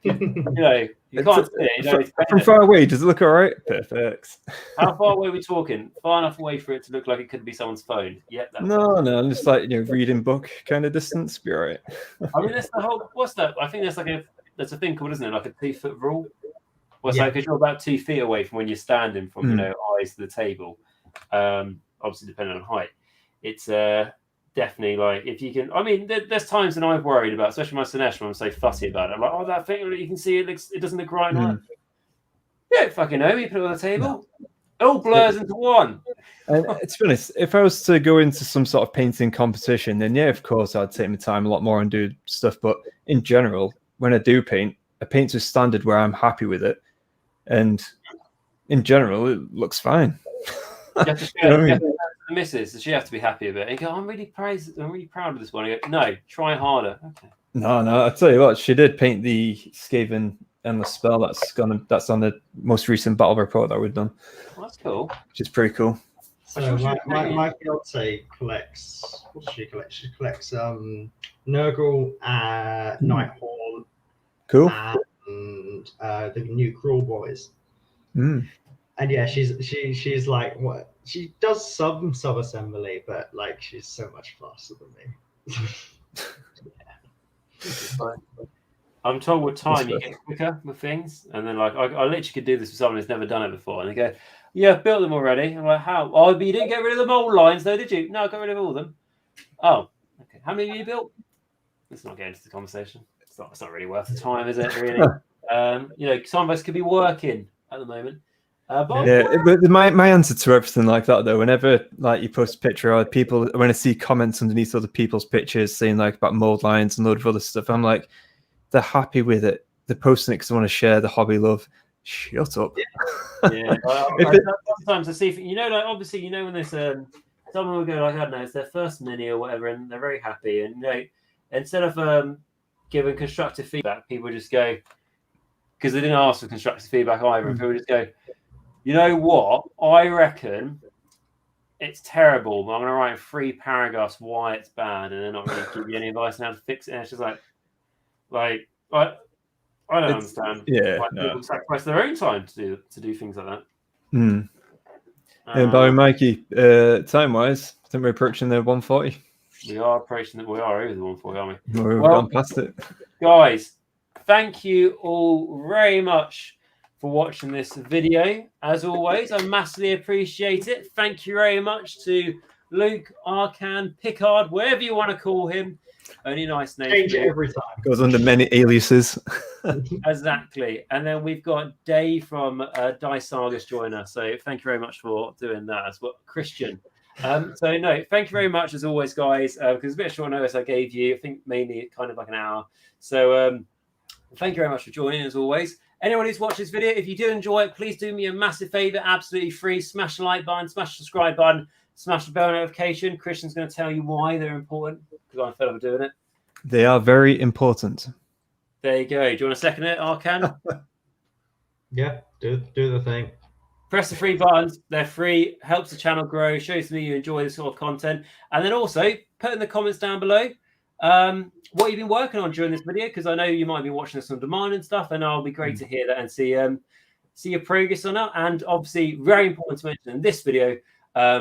A: You can't see it.
C: From far away, does it look all right? Perfect.
A: How far away are we talking? Far enough away for it to look like it could be someone's phone. Yep.
C: No, I'm just like reading book kind of distance. Be all right.
A: I mean, that's the whole. What's that? I think there's a thing called, isn't it, like a 2-foot rule? Because you're about 2 feet away from when you're standing from eyes to the table. Obviously, depending on height, it's definitely like if you can. I mean, there's times when I've worried about, especially my Sinesh, when I'm so fussy about it. I'm like, oh, that thing you can see it doesn't look right. You don't fucking know. You put it on the table. It all blurs into one.
C: And to be honest, if I was to go into some sort of painting competition, then of course I'd take my time a lot more and do stuff. But in general, when I do paint, I paint to a standard where I'm happy with it, and in general, it looks fine.
A: The missus, does she have to be happy with it? And go, I'm really proud of this one. I go, no, try harder. Okay.
C: No, I tell you what, she did paint the Skaven Endless spell that's on the most recent battle report that we've done.
A: Well, that's cool.
C: Which is pretty cool.
B: So my fiance collects. What does she collect? She collects Nurgle, Nighthorn,
C: cool,
B: and the new Cruel Boys.
C: And
B: yeah, she's like what she does some sub assembly, but like she's so much faster than me.
A: I'm told with time you get quicker with things, and then like I literally could do this with someone who's never done it before, and they go, "Yeah, I've built them already." I'm like, "How? Oh, but you didn't get rid of the mold lines, though, did you?" No, I got rid of all of them. Oh, okay. How many have you built? Let's not get into the conversation. it's not really worth the time, is it? Really, you know, some of us could be working at the moment. But
C: my answer to everything like that, though, whenever like you post a picture or people, when I see comments underneath other people's pictures saying like about mold lines and a load of other stuff, I'm like, they're happy with it. They're posting it because they want to share the hobby love. Shut up.
A: Yeah. Sometimes I see, you know, like obviously, you know, when there's someone will go like, I don't know, it's their first mini or whatever, and they're very happy, and you know, instead of giving constructive feedback, people just go, because they didn't ask for constructive feedback either, and people just go, you know what? I reckon it's terrible, but I'm going to write in 3 paragraphs why it's bad, and they're not really give you any advice on how to fix it. And it's just like I don't understand.
C: Yeah,
A: why people sacrifice their own time to do things like that.
C: And by Mikey, time-wise, I think we're approaching the 140.
A: We are approaching it. We are over the 140, aren't we?
C: We've gone past it.
A: Guys, thank you all very much for watching this video. As always, I massively appreciate it. Thank you very much to Luke, Arcan, Picard, whatever you want to call him. Only nice name.
B: Change it every time.
C: Goes under many aliases.
A: Exactly. And then we've got Dave from Sagas join us. So thank you very much for doing that as well. Christian. So no, thank you very much as always, guys, because it's a bit of short notice I gave you. I think mainly kind of like an hour. So thank you very much for joining as always. Anyone who's watched this video, if you do enjoy it, please do me a massive favor, absolutely free. Smash the like button, smash the subscribe button, smash the bell notification. Christian's going to tell you why they're important, because I'm fed up of doing it.
C: They are very important.
A: There you go. Do you want to second it, Arcan?
B: Yeah, do the thing.
A: Press the free buttons. They're free. Helps the channel grow. Shows me you enjoy this sort of content. And then also put in the comments down below what you've been working on during this video, because I know you might be watching this on demand and stuff, and it'll be great to hear that and see your progress on that. And obviously, very important to mention in this video,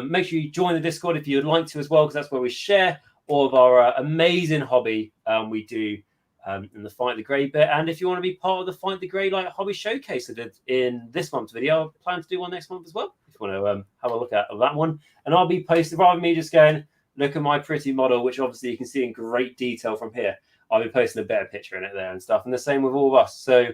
A: make sure you join the Discord if you'd like to as well, because that's where we share all of our amazing hobby we do in the Fight the Grey bit. And if you want to be part of the Fight the Grey like hobby showcase I did in this month's video, I plan to do one next month as well, if you want to have a look at that one. And I'll be posting, rather than me just going, look at my pretty model, which obviously you can see in great detail from here, I'll be posting a better picture in it there and stuff. And the same with all of us. So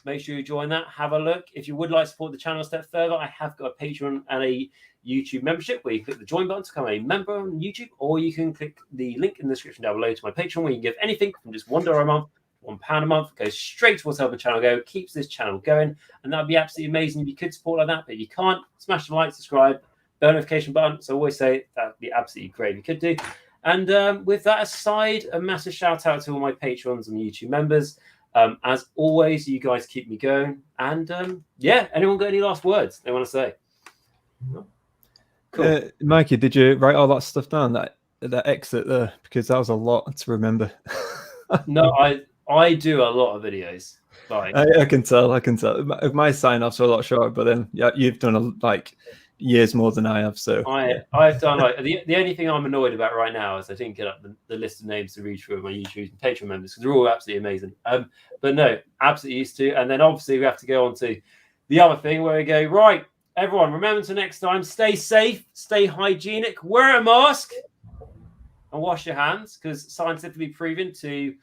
A: make sure you join that. Have a look. If you would like to support the channel a step further, I have got a Patreon and a YouTube membership where you click the join button to become a member on YouTube, or you can click the link in the description down below to my Patreon, where you can give anything from just $1 a month, £1 a month, goes straight towards helping the channel go, keeps this channel going. And that'd be absolutely amazing if you could support like that. But if you can't, smash the like, subscribe, bell notification button. So I always say that'd be absolutely great if you could do. And with that aside, a massive shout out to all my patrons and YouTube members. As always, you guys keep me going. And yeah, anyone got any last words they want to say? No? Cool.
C: Mikey, did you write all that stuff down, that exit there? Because that was a lot to remember.
A: No, I do a lot of videos. Like
C: I can tell. My sign-offs are a lot shorter, but then yeah, you've done like years more than I have. So
A: I've done like the only thing I'm annoyed about right now is I didn't get up the list of names to read through of my YouTube and Patreon members, because they're all absolutely amazing. But no, absolutely used to. And then obviously we have to go on to the other thing where we go, right, everyone, remember to next time, stay safe, stay hygienic, wear a mask, and wash your hands, because scientifically proven to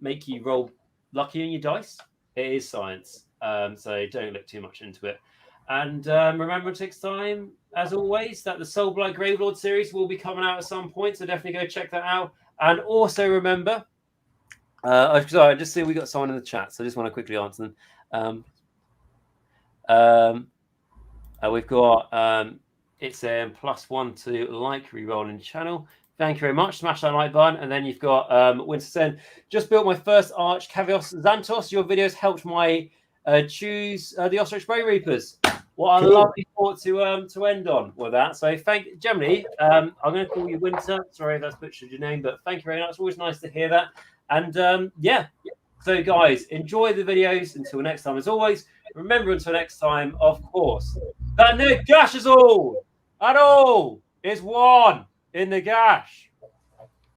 A: make you roll lucky in your dice. It is science. So don't look too much into it. And remember next time, as always, that the Soulblight Gravelord series will be coming out at some point. So definitely go check that out. And also remember, sorry, I just see we got someone in the chat, so I just want to quickly answer them. We've got it's a +1 to like re-rolling channel. Thank you very much. Smash that like button. And then you've got Winter Sen. Just built my first arch, Cavios Xantos. Your videos helped my choose the Ostrich Spray Reapers. What a lovely thought to end on with that. So generally, I'm going to call you Winter. Sorry if that's butchered your name, but thank you very much. It's always nice to hear that. And yeah, so guys, enjoy the videos. Until next time, as always, remember until next time, of course, that Nagash is all is one in Nagash.